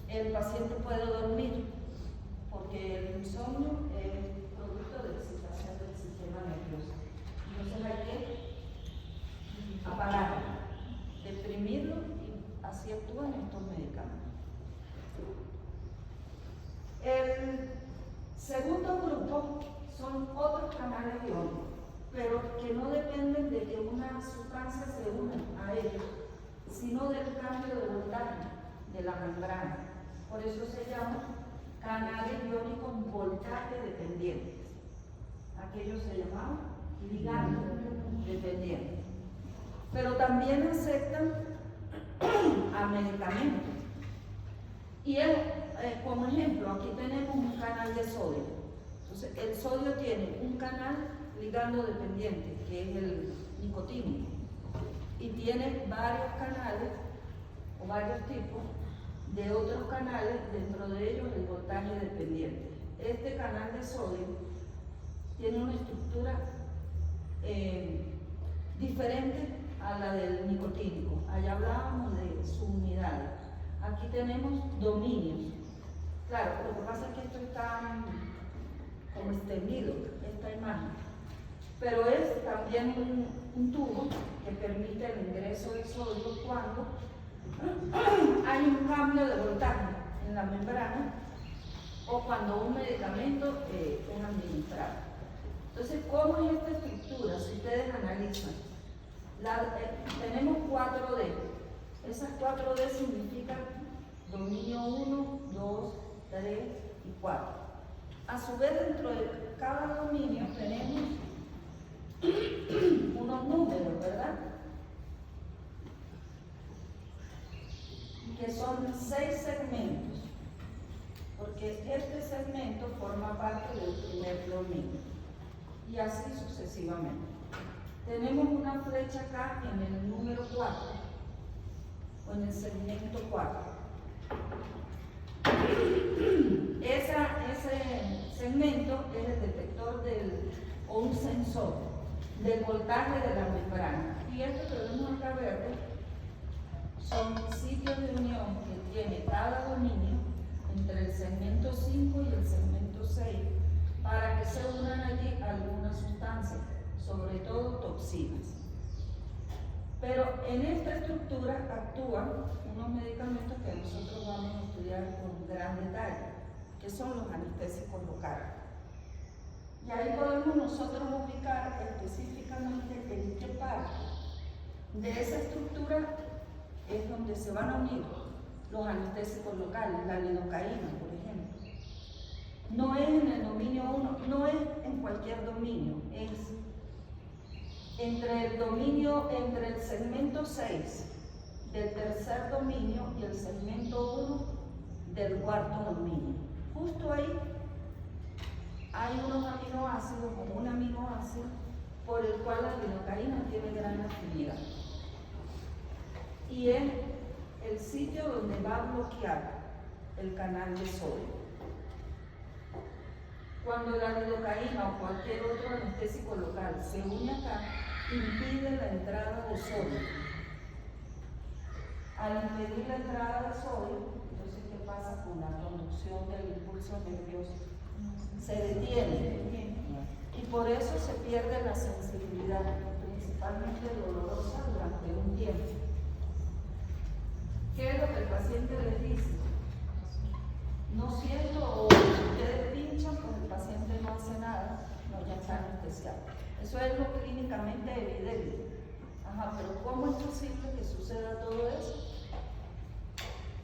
el paciente puede dormir, porque el insomnio es producto de excitación del sistema nervioso. Entonces hay que apagarlo, deprimirlo, y así actúan estos medicamentos. El segundo grupo son otros canales iónicos, pero que no dependen de que una sustancia se una a ellos, sino del cambio de voltaje de la membrana. Por eso se llaman canales iónicos voltaje dependientes. Aquellos se llamaban ligandos dependientes. Pero también aceptan a medicamentos. Y como ejemplo, aquí tenemos un canal de sodio. Entonces, el sodio tiene un canal ligando dependiente, que es el nicotínico, y tiene varios canales o varios tipos de otros canales, dentro de ellos el voltaje dependiente. Este canal de sodio tiene una estructura diferente a la del nicotínico. Allá hablábamos de subunidades. Aquí tenemos dominios. Claro, lo que pasa es que esto está como extendido, esta imagen. Pero es también un tubo que permite el ingreso de sodio cuando hay un cambio de voltaje en la membrana o cuando un medicamento es administrado. Entonces, ¿cómo es esta estructura? Si ustedes analizan, tenemos 4D. Esas 4D significan dominio 1, 2, 3 y 4. A su vez, dentro de cada dominio tenemos unos números, ¿verdad? Que son 6 segmentos, porque este segmento forma parte del primer dominio, y así sucesivamente. Tenemos una flecha acá en el número 4, o en el segmento 4. Ese segmento es el detector o un sensor del voltaje de la membrana. Y esto que vemos acá verde son sitios de unión que tiene cada dominio entre el segmento 5 y el segmento 6 para que se unan allí algunas sustancias, sobre todo toxinas. Pero en esta estructura actúan unos medicamentos que nosotros vamos a estudiar con gran detalle, que son los anestésicos locales. Y ahí podemos nosotros ubicar específicamente en qué parte de esa estructura es donde se van a unir los anestésicos locales, la lidocaína, por ejemplo. No es en el dominio 1, no es en cualquier dominio, es entre el segmento 6 del tercer dominio y el segmento 1 del cuarto dominio. Justo ahí hay unos aminoácidos, como un aminoácido, por el cual la lidocaína tiene gran afinidad. Y es el sitio donde va a bloquear el canal de sodio. Cuando la lidocaína o cualquier otro anestésico local se une acá, impide la entrada de sodio. Al impedir la entrada de sodio, entonces, ¿qué pasa con la conducción del impulso nervioso? Se detiene. Y por eso se pierde la sensibilidad, principalmente dolorosa, durante un tiempo. ¿Qué es lo que el paciente les dice? No siento, o ustedes pinchan, pues el paciente no hace nada, no, ya está anestesiado. Eso es lo clínicamente evidente. Ajá, pero ¿cómo es posible que suceda todo eso?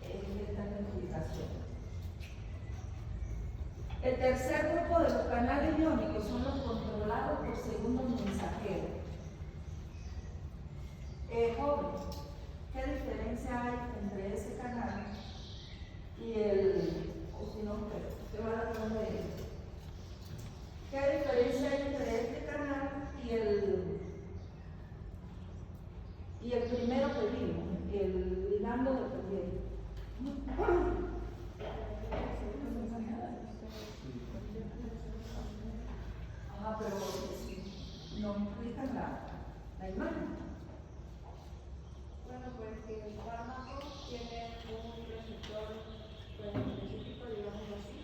Esta es la explicación. El tercer grupo de los canales iónicos son los controlados por segundos mensajeros. Jóvenes, ¿qué diferencia hay entre ese canal y o si no, ¿qué va a dar de él? ¿Qué diferencia hay entre este canal y el primero que vimos, el ligando de proteína? Pero si nos explican la imagen. Bueno, pues que el fármaco tiene un receptor específico, digámoslo así,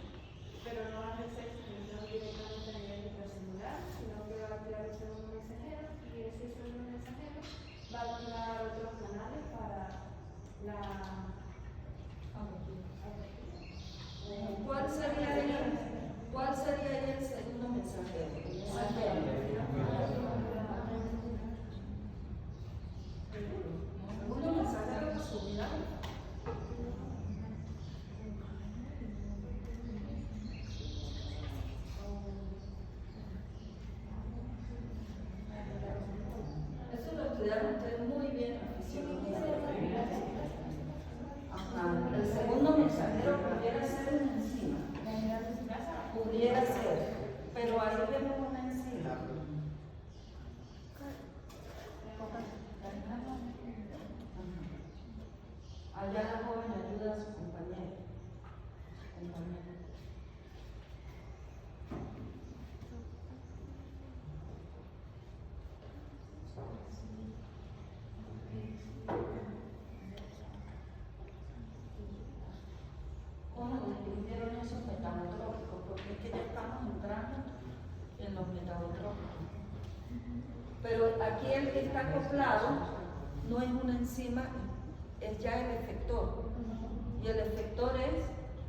pero no hace extensión directamente a nivel intracelular, sino que va a crear un segundo mensajero, y ese segundo mensajero va a mandar otros canales para la... ¿Cuál sería el segundo mensajero? ¿Segundo mensajero de su vida? Eso lo estudiaron ustedes muy bien en fisiología. Ajá. El segundo mensajero pudiera ser una enzima. Pudiera ser, pero ahí vemos una enzima. Allá la joven ayuda a su compañero. ¿Cómo describieron esos metabotrópicos? Porque es que ya estamos entrando en los metabotrópicos. Pero aquí el que está acoplado no es una enzima, es ya el efector. Y el efector es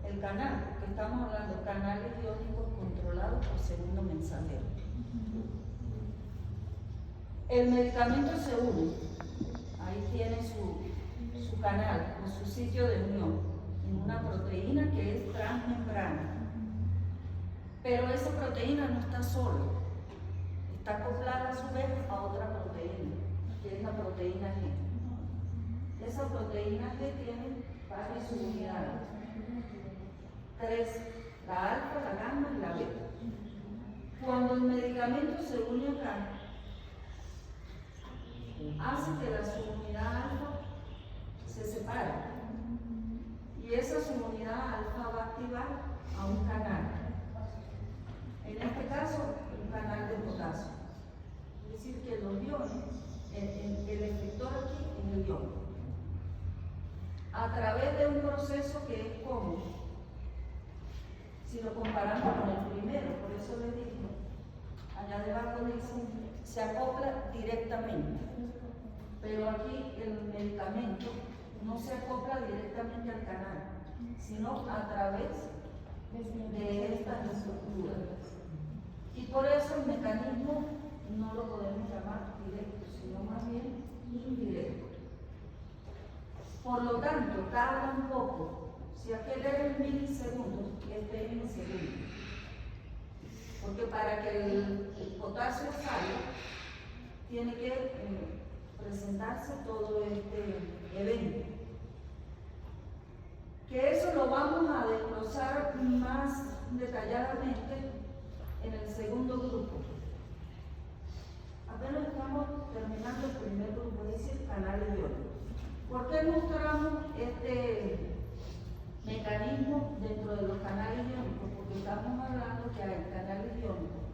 el canal, porque estamos hablando de canales iónicos controlados por segundo mensajero. El medicamento se une, ahí tiene su canal, o su sitio de unión, en una proteína que es transmembrana. Pero esa proteína no está sola, está acoplada a su vez a otra proteína, que es la proteína G. Esa proteína G tiene varias subunidades, 3, la alfa, la gamma y la beta. Cuando el medicamento se une acá, hace que la subunidad alfa se separe, y esa subunidad alfa va a activar a un canal, en este caso un canal de potasio, es decir que los iones, el efector aquí es el ion, a través de un proceso que es como, si lo comparamos con el primero, por eso les dije, allá debajo dice, se acopla directamente, pero aquí el medicamento no se acopla directamente al canal, sino a través de estas estructuras. Y por eso el mecanismo no lo podemos llamar directo, sino más bien indirecto. Por lo tanto, tarda un poco. Si aquel era en milisegundos, este es en segundos. Porque para que el potasio salga, tiene que presentarse todo este evento. Que eso lo vamos a desglosar más detalladamente en el segundo grupo. Apenas estamos terminando el primer grupo, es decir, canales iónicos. ¿Por qué mostramos este mecanismo dentro de los canales iónicos? Porque estamos hablando que hay canales iónicos,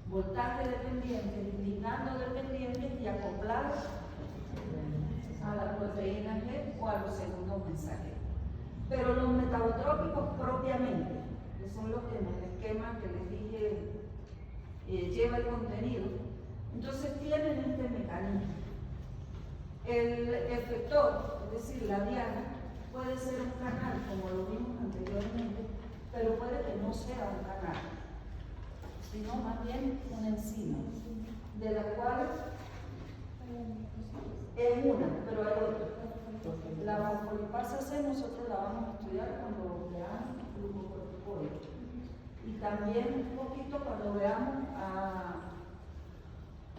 voltaje dependiente, lignando dependientes y acoplados a la proteína G o a los segundos mensajeros. Pero los metabotrópicos propiamente, que son los que en el esquema que les dije lleva el contenido, entonces tienen este mecanismo. El efector, es decir, la diana, puede ser un canal, como lo vimos anteriormente, pero puede que no sea un canal, sino más bien una enzima, de la cual es una, pero hay otra. La fosfolipasa C nosotros la vamos a estudiar cuando veamos glucocorticoides, y también un poquito cuando veamos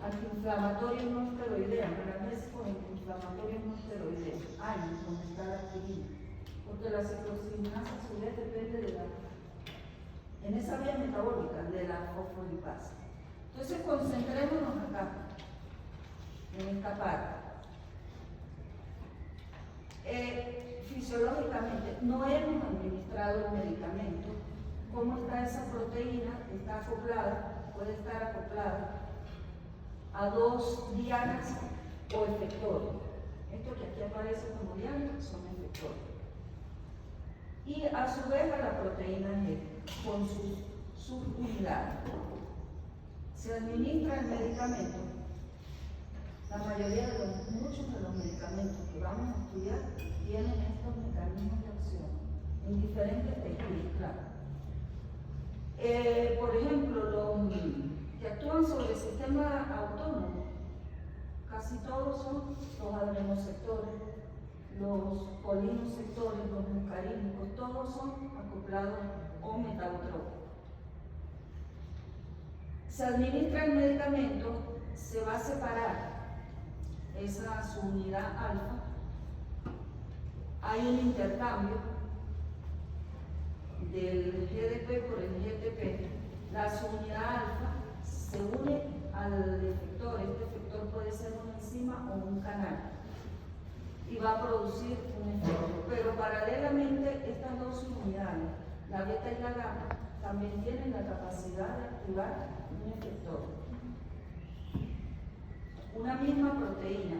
antiinflamatorios no esteroideos, con antiinflamatorios no esteroideos, años donde está la aspirina, porque la ciclosinasa a su vez depende de en esa vía metabólica de la fosfolipasa. Entonces concentrémonos acá, en esta parte. Fisiológicamente no hemos administrado el medicamento. ¿Cómo está esa proteína? Está acoplada, puede estar acoplada a 2 dianas o efectores. Esto que aquí aparece como dianas son efectores. Y a su vez a la proteína G con sus subunidades. Se administra el medicamento. La mayoría de muchos de los medicamentos que vamos a estudiar tienen estos mecanismos de acción en diferentes tejidos, claro. Por ejemplo, los que actúan sobre el sistema autónomo, casi todos son los adrenoceptores, los colinosectores, los muscarínicos, todos son acoplados o metabotrópicos. Se administra el medicamento, se va a separar esa subunidad alfa, hay un intercambio del GDP por el GTP, la subunidad alfa se une al efector, este efector puede ser una enzima o un canal, y va a producir un efecto, pero paralelamente estas dos subunidades, la beta y la gamma, también tienen la capacidad de activar un efector. Una misma proteína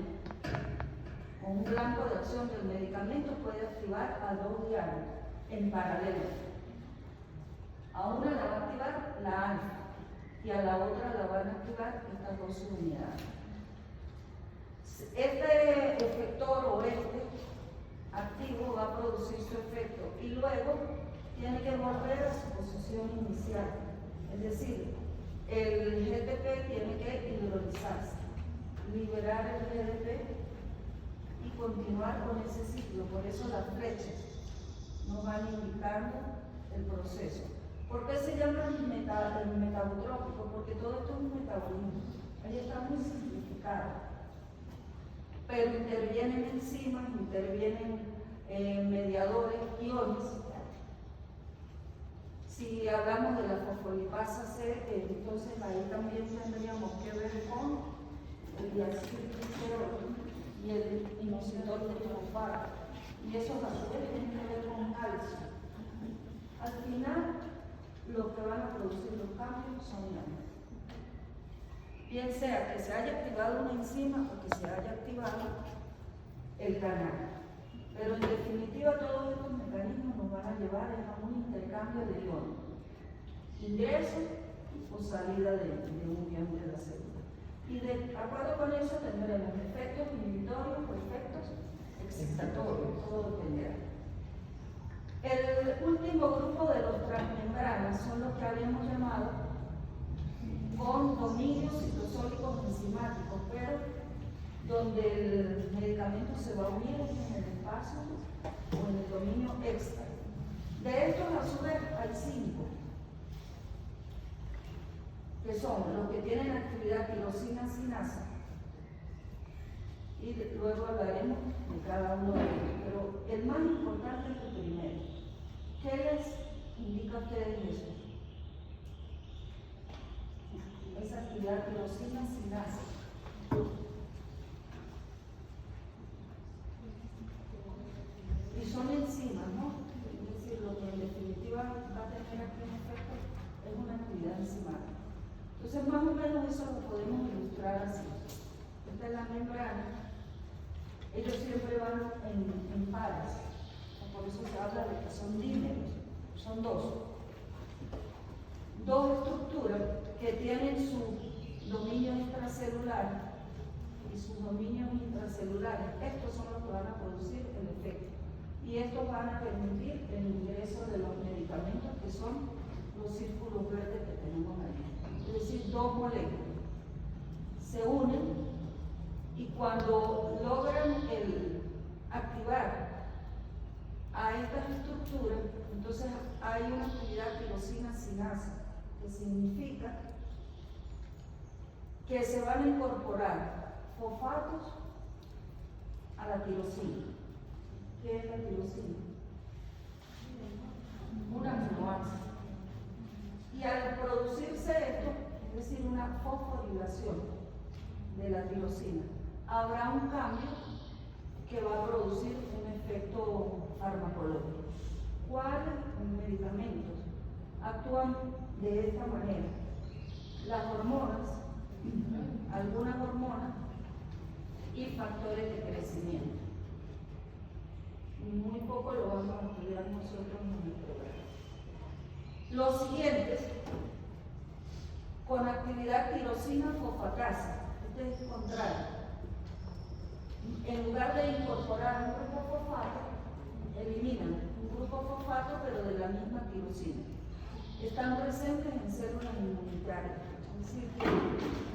o un blanco de acción del medicamento puede activar a 2 dianas en paralelo. A una la va a activar la alfa y a la otra la van a activar estas 2 subunidades. Este efector o este activo va a producir su efecto y luego tiene que volver a su posición inicial. Es decir, el GDP tiene que hidrolizarse, liberar el GDP y continuar con ese ciclo. Por eso las flechas nos van indicando el proceso. ¿Por qué se llama el metabotrópico? Porque todo esto es un metabolismo. Ahí está muy simplificado. Pero intervienen enzimas, intervienen mediadores, iones. Si hablamos de la fosfolipasa C, entonces ahí también tendríamos que ver con el diacilglicerol y el inositol de fosfato. Y esos a su vez tienen que ver con calcio. Al final, lo que van a producir los cambios son iones. Bien sea que se haya activado una enzima o que se haya activado el canal. Pero en definitiva todos estos mecanismos nos van a llevar a un intercambio de iones. Ingreso o salida de un ion de la célula. Y de acuerdo con eso tendremos efectos inhibitorios o efectos excitatorios, todo dependerá. El último grupo de los transmembranas son los que habíamos llamado con dominios citosólicos enzimáticos, pero donde el medicamento se va a unir en el espacio o en el dominio extra. De estos a su vez hay 5, que son los que tienen actividad tirosina sinasa, y luego hablaremos de cada uno de ellos, pero el más importante es el primero. ¿Qué les indica a ustedes eso? Esa actividad tirosina sinasa. Y son enzimas, ¿no? Es decir, lo que en definitiva va a tener aquí un efecto es una actividad enzimática. Entonces, más o menos eso lo podemos ilustrar así. Esta es la membrana. Ellos siempre van en pares. Por eso se habla de que son dímeros. Son dos estructuras que tienen su dominio extracelular y sus dominios intracelulares. Estos son los que van a producir el efecto. Y estos van a permitir el ingreso de los medicamentos, que son los círculos verdes que tenemos ahí. Es decir, dos moléculas se unen y cuando logran activar a estas estructuras, entonces hay una actividad tirosina sinasa, que significa que se van a incorporar fosfatos a la tirosina. ¿Qué es la tirosina? Un aminoácido. Y al producirse esto, es decir, una fosforilación de la tirosina, habrá un cambio que va a producir un efecto farmacológico. ¿Cuáles medicamentos actúan de esta manera? Las hormonas, algunas hormonas y factores de crecimiento. Muy poco lo vamos a estudiar nosotros en el programa. Los siguientes, con actividad tirosina fosfatasa, este es el contrario. En lugar de incorporar un grupo fosfato, eliminan un grupo fosfato pero de la misma tirosina. Están presentes en células inmunitarias, es decir, que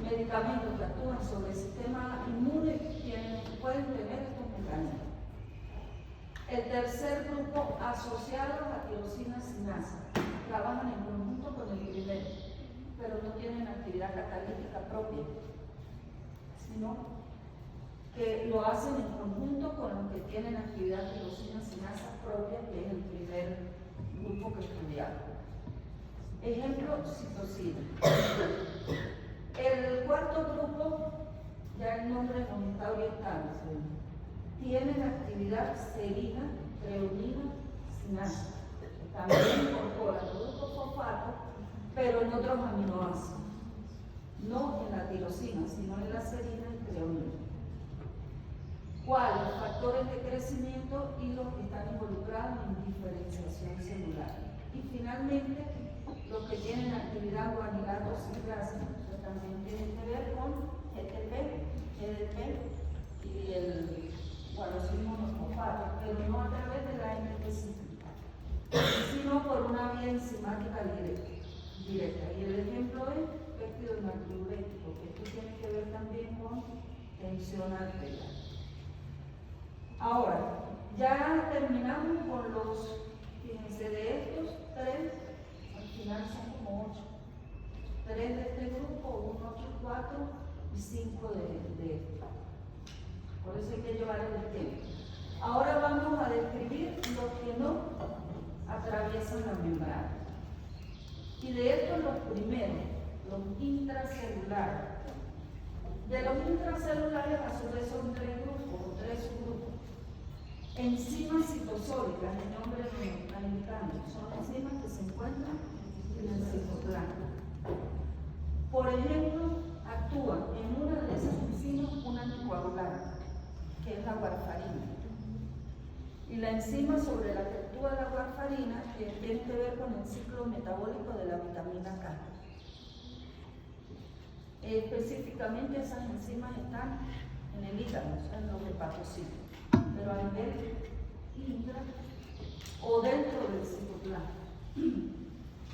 medicamentos que actúan sobre el sistema inmune pueden tener estos mecanismos. El tercer grupo, asociado a la tirosina sinasa, trabajan en conjunto con el primero, pero no tienen actividad catalítica propia, sino que lo hacen en conjunto con los que tienen actividad tirosina sinasa propia, que es el primer grupo que estudiamos. Ejemplo, citosina. El cuarto grupo, ya el nombre nos está orientando, tienen actividad serina, treonina, sinasa. También incorpora grupo fosfato, pero en otros aminoácidos. No en la tirosina, sino en la serina y treonina. ¿Cuáles? Factores de crecimiento y los que están involucrados en diferenciación celular. Y finalmente, los que tienen actividad guanilato citrasa, que también tienen que ver con GTP, GDP y el guanosine monofosfato, pero no a través de la AMP específica, sino por una vía enzimática directa. Y el ejemplo es péptido natriurético, que esto tiene que ver también con tensión arterial. Ahora, ya terminamos con los, fíjense, de estos 3, al final son como 8. 3 de este grupo, 1, 8, 4 y 5 de este. Por eso hay que llevar el tiempo. Ahora vamos a describir los que no atraviesan la membrana. Y de estos los primeros, los intracelulares. De los intracelulares a su vez son 3 grupos o 3 subgrupos. Enzimas citosólicas, el nombre americano, son enzimas que se encuentran en el citoplasma. Por ejemplo, actúa en una de esas enzimas un anticoagulante, que es la warfarina. Y la enzima sobre la que actúa la warfarina tiene que ver con el ciclo metabólico de la vitamina K. Específicamente esas enzimas están en el hígado, o sea, en los hepatocitos, pero a nivel intra o dentro del citoplasma.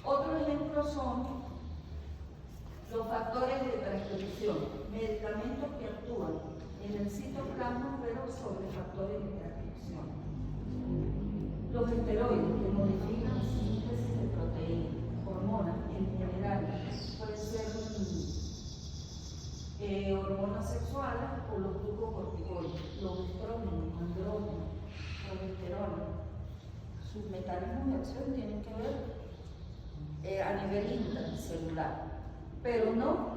Otro ejemplo son los factores de transcripción, medicamentos que actúan en el citoplasma pero sobre factores de transcripción. Los esteroides que modifican la síntesis de proteínas, hormonas en general, pueden ser hormonas sexuales o los glucocorticoides, los estrógenos, andrógenos, progesterona. Sus mecanismos de acción tienen que ver a nivel intracelular, pero no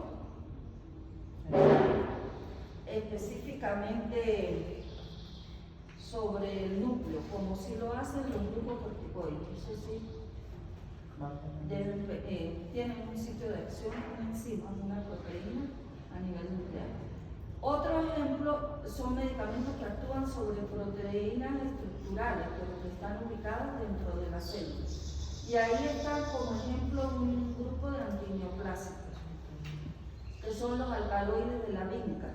específicamente sobre el núcleo, como si lo hacen los glucocorticoides. Eso sí, tienen un sitio de acción, una enzima, una proteína a nivel nuclear. Otro ejemplo son medicamentos que actúan sobre proteínas estructurales, pero que están ubicadas dentro de la célula. Y ahí está como ejemplo un grupo de antineoplásicos, que son los alcaloides de la vinca.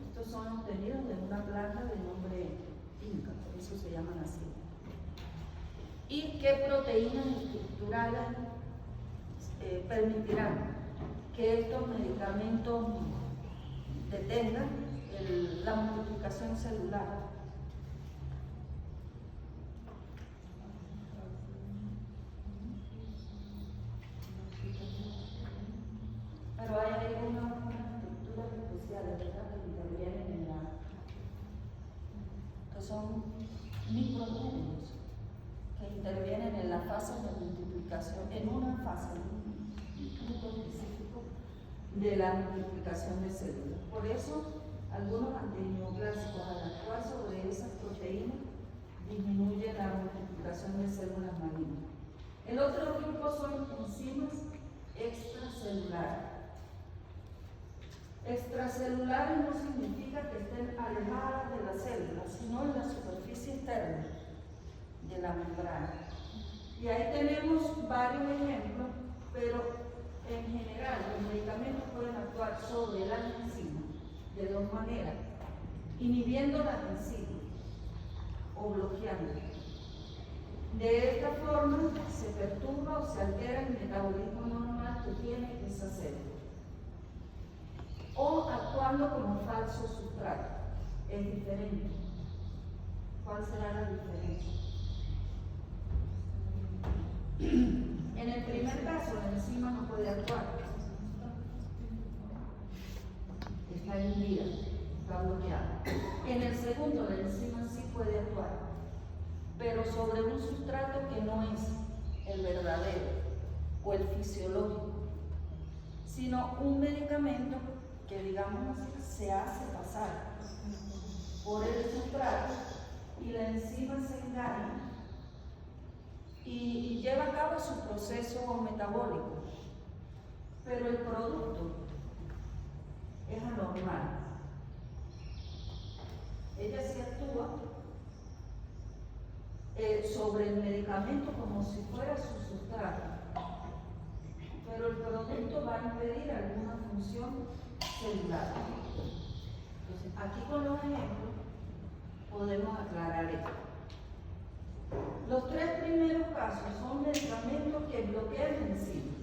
Estos son obtenidos de una planta de nombre vinca, por eso se llaman así. ¿Y qué proteínas estructurales permitirán que estos medicamentos detengan la multiplicación celular? Pero hay algunas estructuras especiales, ¿verdad?, que intervienen en que son microtúbulos, que intervienen en las fases de multiplicación, en una fase, un punto específico de la multiplicación de células. Por eso, algunos antineoplásicos, al actuar sobre esas proteínas, disminuyen la multiplicación de células malignas. El otro grupo son enzimas extracelulares. Extracelulares no significa que estén alejadas de la célula, sino en la superficie externa de la membrana. Y ahí tenemos varios ejemplos, pero en general los medicamentos pueden actuar sobre las enzimas de dos maneras, inhibiendo las enzimas o bloqueándolas. De esta forma se perturba o se altera el metabolismo normal que tiene esa célula. O actuando como falso sustrato. Es diferente. ¿Cuál será la diferencia? En el primer caso, la enzima no puede actuar. Está inhibida, está bloqueada. En el segundo, la enzima sí puede actuar, pero sobre un sustrato que no es el verdadero o el fisiológico, sino un medicamento que, digamos así, se hace pasar por el sustrato y la enzima se engaña y lleva a cabo su proceso metabólico, pero el producto es anormal. Ella sí actúa sobre el medicamento como si fuera su sustrato, pero el producto va a impedir alguna función celular. Entonces, aquí con los ejemplos podemos aclarar esto. Los tres primeros casos son medicamentos que bloquean enzimas.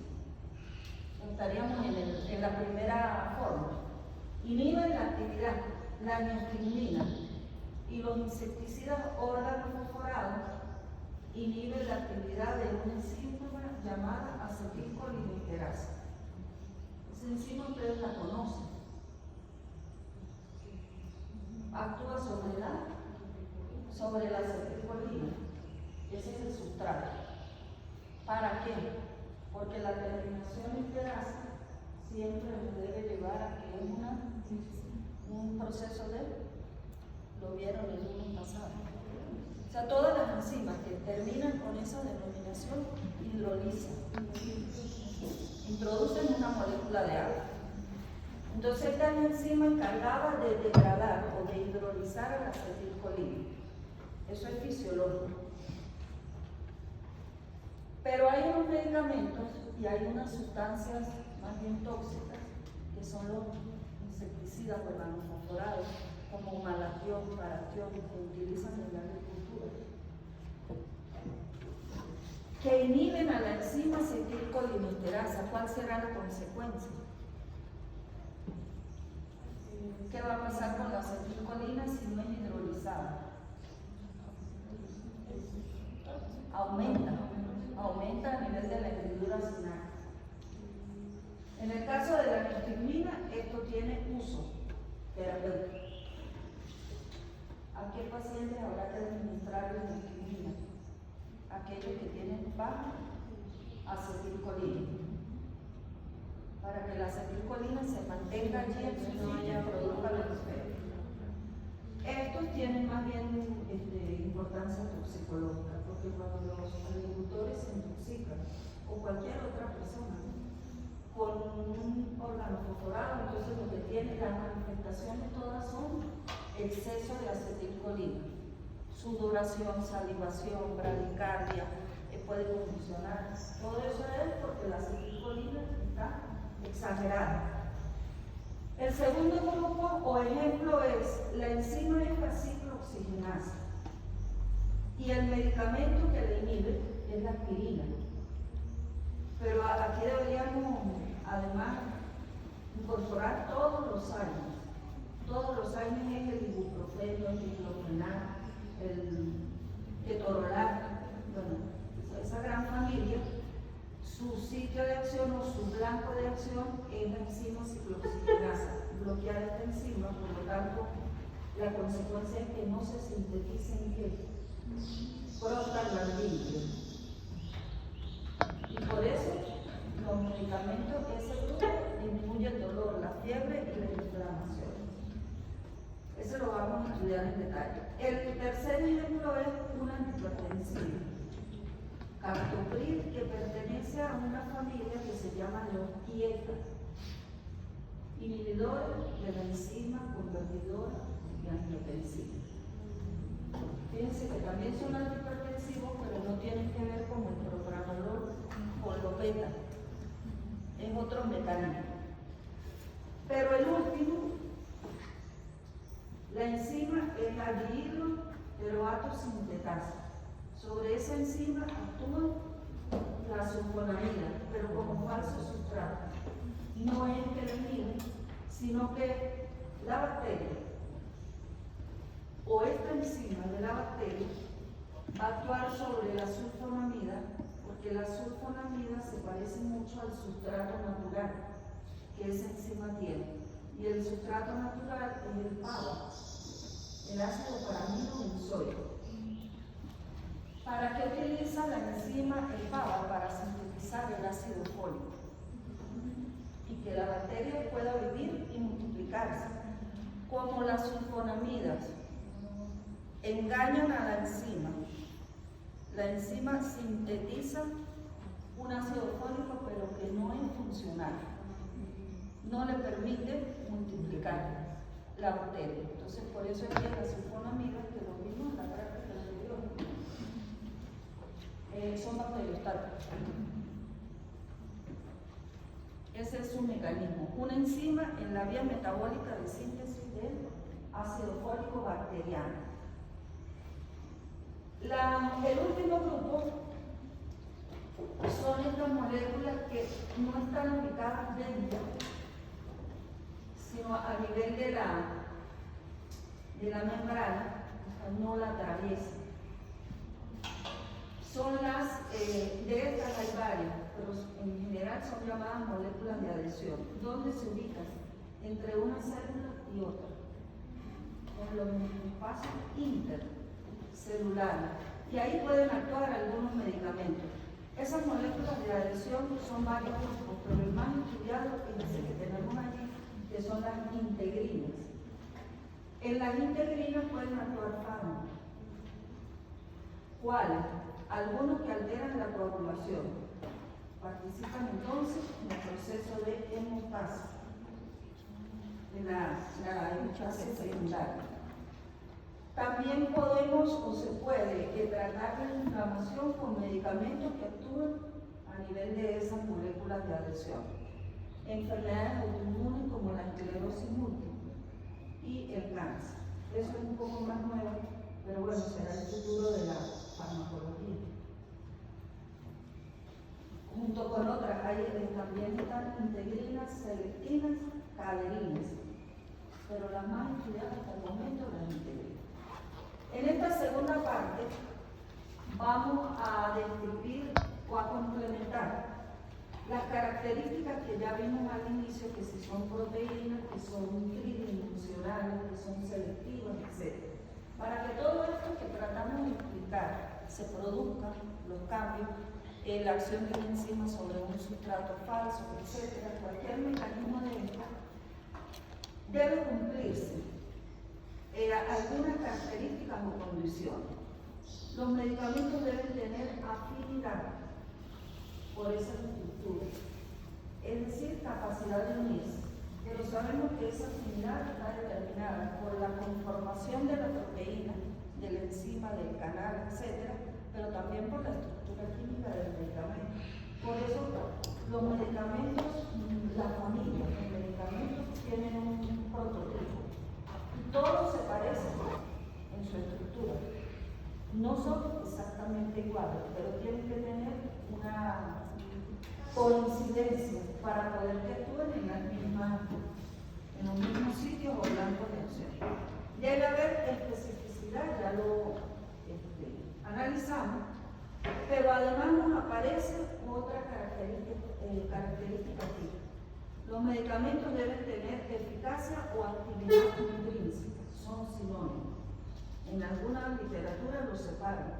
Estaríamos en la primera forma. Inhiben la actividad, la neostigmina y los insecticidas organofosforados inhiben la actividad de una enzima llamada acetilcolinesterasa. Esa enzima ustedes la conocen. Actúa sobre la acetilcolina. Ese es el sustrato. ¿Para qué? Porque la terminación esterasa siempre nos debe llevar a que es un proceso lo vieron el lunes pasado. O sea, todas las enzimas que terminan con esa denominación hidrolizan, introducen una molécula de agua. Entonces esta es la enzima encargada de degradar o de hidrolizar a la acetilcolina. Eso es fisiológico. Pero hay unos medicamentos y hay unas sustancias más bien tóxicas, que son los insecticidas organofosforados, como malatión, paratión, que utilizan en la agricultura, que inhiben a la enzima acetilcolinesterasa. ¿Cuál será la consecuencia? ¿Qué va a pasar con la acetilcolina si no es hidrolizada? Aumenta a nivel de la hendidura sinal. En el caso de la neostigmina, esto tiene uso terapéutico. ¿A qué pacientes habrá que administrar la neostigmina? Aquellos que tienen baja acetilcolina, para que la acetilcolina se mantenga allí en su sitio y produzca los efectos. Estos tienen más bien importancia toxicológica, porque cuando los agricultores se intoxican, o cualquier otra persona, con un organofosforado, entonces lo que tiene, las manifestaciones todas son exceso de acetilcolina, sudoración, salivación, bradicardia, puede convulsionar. Todo eso es porque la acetilcolina está exagerada. El segundo grupo o ejemplo es la enzima es la ciclooxigenasa y el medicamento que la inhibe es la aspirina. Pero aquí deberíamos además incorporar todos los años. Todos los años es el ibuprofeno, el diclofenac, el ketorolac, bueno, esa gran familia. Su sitio de acción o su blanco de acción es la enzima ciclooxigenasa. Bloquear esta enzima, por lo tanto, la consecuencia es que no se sinteticen prostaglandinas. Y por eso los medicamentos de ese grupo disminuyen el dolor, la fiebre y la inflamación. Eso lo vamos a estudiar en detalle. El tercer ejemplo es una antihipertensiva. Captopril, que pertenece a una familia que se llama los IECA, inhibidores de la enzima convertidora de angiotensinas. Fíjense que también son antihipertensivos, pero no tienen que ver con el propranolol o lo beta, es otro mecanismo. Pero el último, la enzima es la dihidroteroatosintetasa. Sobre esa enzima actúa la sulfonamida, pero como falso sustrato. No es que la inhibe, sino que la bacteria o esta enzima de la bacteria va a actuar sobre la sulfonamida, porque la sulfonamida se parece mucho al sustrato natural que esa enzima tiene. Y el sustrato natural es el PABA, el ácido paramido benzoico. ¿Para qué utiliza la enzima el PABA? Para sintetizar el ácido fólico y que la bacteria pueda vivir y multiplicarse. Como las sulfonamidas engañan a la enzima sintetiza un ácido fólico, pero que no es funcional, no le permite multiplicar la bacteria. Entonces, por eso es que las sulfonamidas, que lo vimos en la práctica anterior, son bacteriostáticas. Ese es su mecanismo. Una enzima en la vía metabólica de síntesis del ácido fólico bacteriano. El último grupo son estas moléculas que no están ubicadas dentro, sino a nivel de la membrana, o sea, no la atraviesan. Son de estas hay varias, pero en general son llamadas moléculas de adhesión. ¿Dónde se ubican? Entre una célula y otra, en los espacios intercelulares. Y ahí pueden actuar algunos medicamentos. Esas moléculas de adhesión son varios grupos, pero el más estudiado es ese que tenemos allí, que son las integrinas. En las integrinas pueden actuar fármacos. ¿Cuáles? Algunos que alteran la coagulación. Participan entonces en el proceso de hemostasa, en la hemostasa secundaria. También podemos o se puede tratar la inflamación con medicamentos que actúan a nivel de esas moléculas de adhesión. Enfermedades autoinmunes como la esclerosis múltiple y el cáncer. Eso es un poco más nuevo, pero bueno, será el futuro de la farmacología. Junto con otras, también están integrinas, selectivinas, caderinas, pero las más estudiadas hasta el momento las integrinas. En esta segunda parte vamos a describir o a complementar las características que ya vimos al inicio, que si son proteínas, que son tridimensionales, que son selectivas, etc. Para que todo esto que tratamos de explicar se produzcan los cambios, la acción de una enzima sobre un sustrato falso, etc. Cualquier mecanismo de esto debe cumplirse algunas características o condiciones. Los medicamentos deben tener afinidad por esa estructura, es decir, capacidad de unirse. Pero sabemos que esa afinidad está determinada por la conformación de la proteína, de la enzima, del canal, etc., pero también por la estructura química del medicamento. Por eso los medicamentos, la familia de medicamentos tienen un prototipo. Todos se parecen en su estructura. No son exactamente iguales, pero tienen que tener una coincidencia para poder que actúen en los mismos sitios o blancos de acción. Debe haber especificidad, ya lo analizamos, pero además nos aparece otra característica aquí. Los medicamentos deben tener eficacia o actividad intrínseca, son sinónimos. En alguna literatura los separan,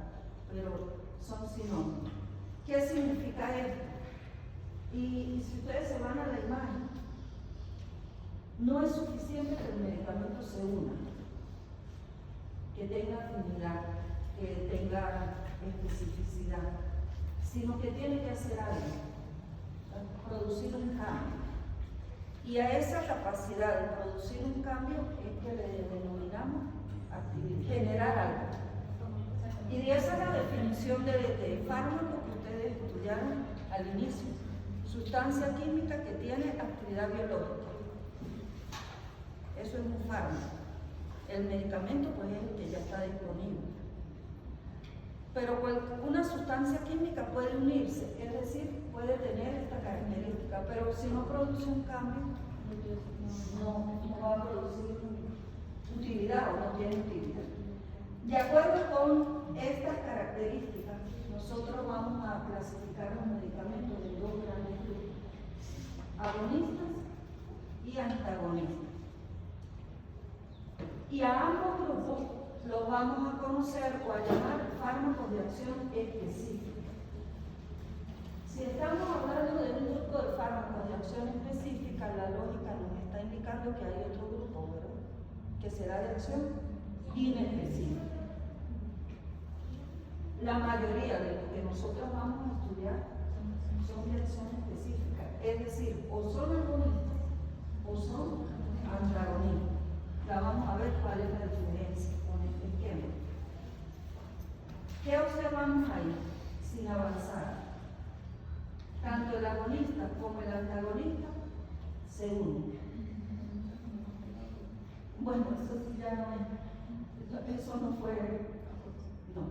pero son sinónimos. ¿Qué significa esto? Y si ustedes se van a la imagen, no es suficiente que el medicamento se una, que tenga afinidad, que tenga especificidad, sino que tiene que hacer algo, producir un cambio. Y a esa capacidad de producir un cambio es que le denominamos actividad, generar algo. Y esa es la definición de fármaco que ustedes estudiaron al inicio. Sustancia química que tiene actividad biológica. Eso es un fármaco. El medicamento pues es el que ya está disponible. Pero una sustancia química puede unirse, es decir, puede tener esta característica, pero si no produce un cambio, no va a producir utilidad o no tiene utilidad. De acuerdo con estas características, nosotros vamos a clasificar los medicamentos en dos grandes grupos: agonistas y antagonistas. Y a ambos grupos los vamos a conocer o a llamar fármacos de acción específica. Si estamos hablando de un grupo de fármacos de acción específica, la lógica nos está indicando que hay otro grupo, ¿verdad?, que será de acción inespecífica. La mayoría de lo que nosotros vamos a estudiar son de acción específica, es decir, o son agonistas o son antagonistas. Ya vamos a ver cuál es la diferencia con este esquema. ¿Qué observamos ahí? Sin avanzar. Tanto el agonista como el antagonista se unen. Bueno, eso sí ya no es. Eso no fue. No.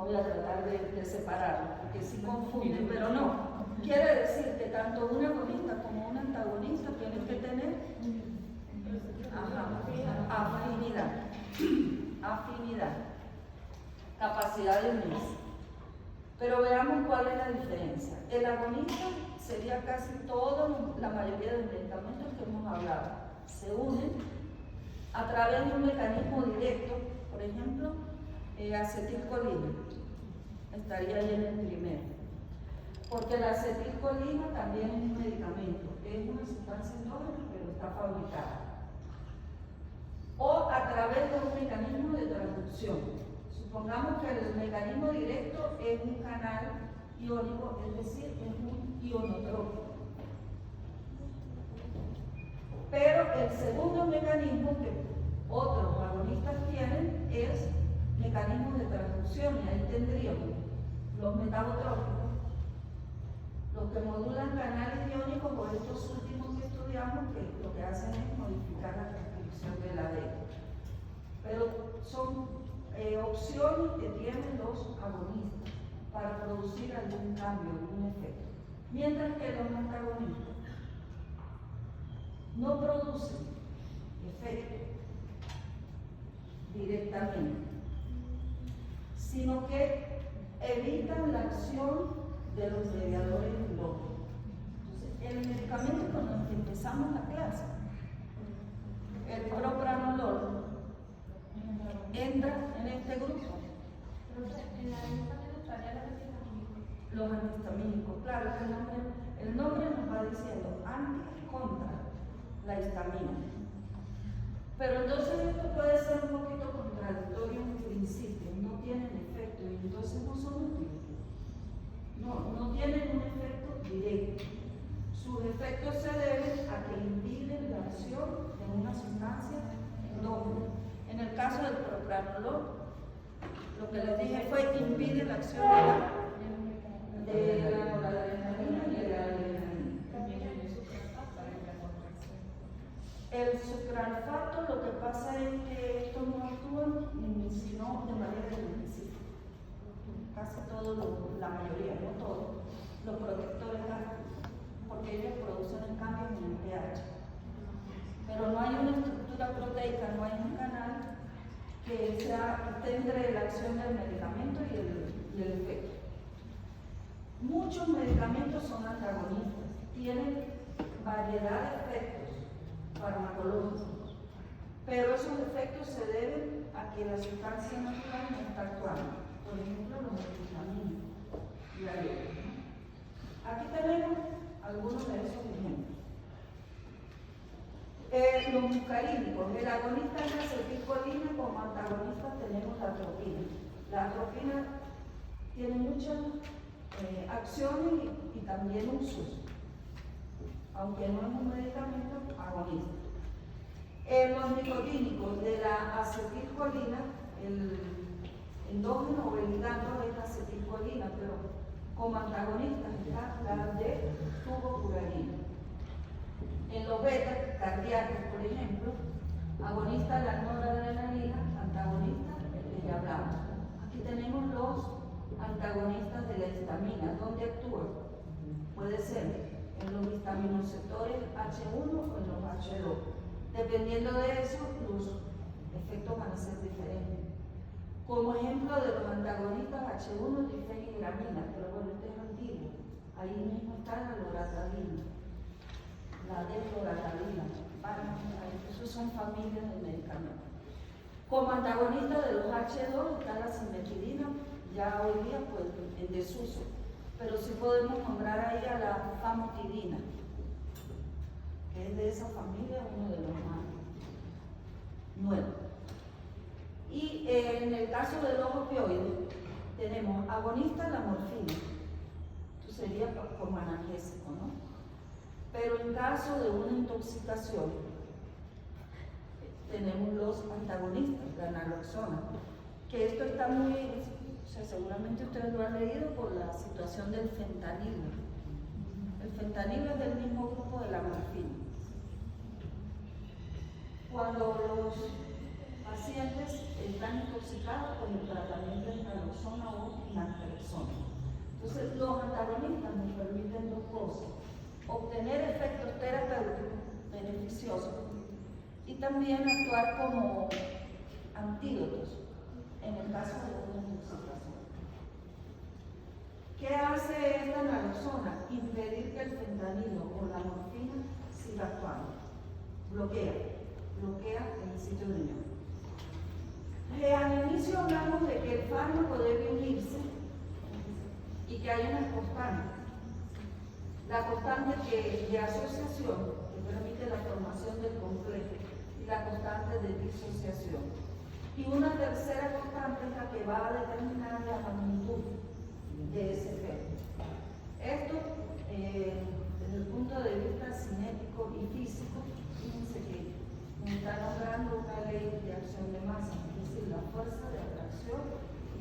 Voy a tratar de separarlo, porque sí confunde, pero no. Quiere decir que tanto un agonista como un antagonista tienen que tener afinidad, capacidad de unirse. Pero veamos cuál es la diferencia. El agonista sería casi la mayoría de los medicamentos que hemos hablado. Se unen a través de un mecanismo directo, por ejemplo, acetilcolina. Estaría ahí en el primero. Porque la acetilcolina también es un medicamento, es una sustancia endógena, pero está fabricada. O a través de un mecanismo de transducción. Supongamos que el mecanismo directo es un canal iónico, es decir, es un ionotrópico. Pero el segundo mecanismo que otros agonistas tienen es mecanismos de transducción, y ahí tendríamos los metabotrópicos, los que modulan canales iónicos, por estos últimos que estudiamos, que lo que hacen es modificar la transcripción del ADN. Pero son opciones que tienen los agonistas para producir algún cambio, algún efecto. Mientras que los antagonistas no producen efecto directamente, sino que evitan la acción de los mediadores endógenos. Entonces, el medicamento con el que empezamos la clase, el propranolol, entra en este grupo. Los antihistamínicos, claro, el nombre nos va diciendo anti contra la histamina. Pero entonces esto puede ser un poquito contradictorio en principio, no tienen efecto y entonces no son útiles. No tienen un efecto directo. Sus efectos se deben a que impiden la acción de una sustancia endógena. En el caso del propranolol, lo que les dije fue que impide la acción de la noradrenalina y de la adrenalina. El sucralfato, lo que pasa es que estos no actúan sino de manera específica. Casi todos, la mayoría, no todos, los protectores activos, porque ellos producen cambios en el pH. Pero no hay una estructura proteica, no hay un canal que esté entre la acción del medicamento y el efecto. Muchos medicamentos son antagonistas, tienen variedad de efectos farmacológicos, pero esos efectos se deben a que la sustancia natural no está actuando. Por ejemplo, los antihistamínicos y la dieta. Aquí tenemos algunos de esos ejemplos. Los muscarínicos, el agonista es la acetilcolina, como antagonista tenemos la atropina. La atropina tiene muchas acciones y también usos, aunque no es un medicamento agonista. Los nicotínicos de la acetilcolina, el endógeno o el ligando es la acetilcolina, pero como antagonista está la de tubocurarina. En los beta cardíacos, por ejemplo, agonista la noradrenalina, antagonista el que ya hablamos. Aquí tenemos los antagonistas de la histamina. ¿Dónde actúan? Puede ser en los histaminoreceptores H1 o en los H2. Dependiendo de eso, los efectos van a ser diferentes. Como ejemplo de los antagonistas H1, difenhidramina, pero bueno, este es antiguo. Ahí mismo está la loratadina, la desloratadina. Esos son familias de medicamentos. Como antagonista de los H2 está la simetidina, ya hoy día pues en desuso, pero sí podemos nombrar ahí a la famotidina, que es de esa familia, uno de los más nuevos. Y en el caso de los opioides, tenemos agonista la morfina, esto sería como analgésico, ¿no? Pero en caso de una intoxicación, tenemos los antagonistas, la naloxona, que esto está muy, o sea, seguramente ustedes lo han leído por la situación del fentanilo. El fentanilo es del mismo grupo de la morfina. Cuando los pacientes están intoxicados, intoxicado con el tratamiento de naloxona o naltrexona. Entonces, los antagonistas nos permiten dos cosas: obtener efectos terapéuticos beneficiosos y también actuar como antídotos en el caso de una intoxicación. ¿Qué hace esta naloxona? Impedir que el fentanilo o la morfina siga actuando. Bloquea el sitio de unión. Al inicio hablamos de que el fármaco debe unirse y que hay una constante. La constante de asociación, que permite la formación del complejo, y la constante de disociación. Y una tercera constante es la que va a determinar la magnitud de ese efecto. Esto, desde el punto de vista cinético y físico, fíjense que me está nombrando una ley de acción de masa, es decir, la fuerza de atracción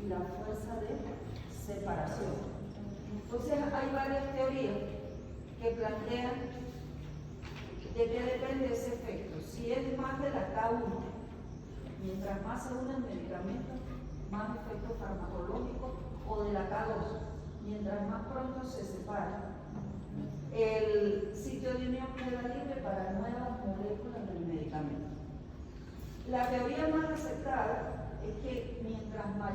y la fuerza de separación. Entonces, hay varias teorías que plantean de qué depende ese efecto. Si es más de la K1, mientras más se une el medicamento, más efecto farmacológico, o de la K2, mientras más pronto se separa, el sitio de unión queda libre para nuevas moléculas del medicamento. La teoría más aceptada es que mientras mayor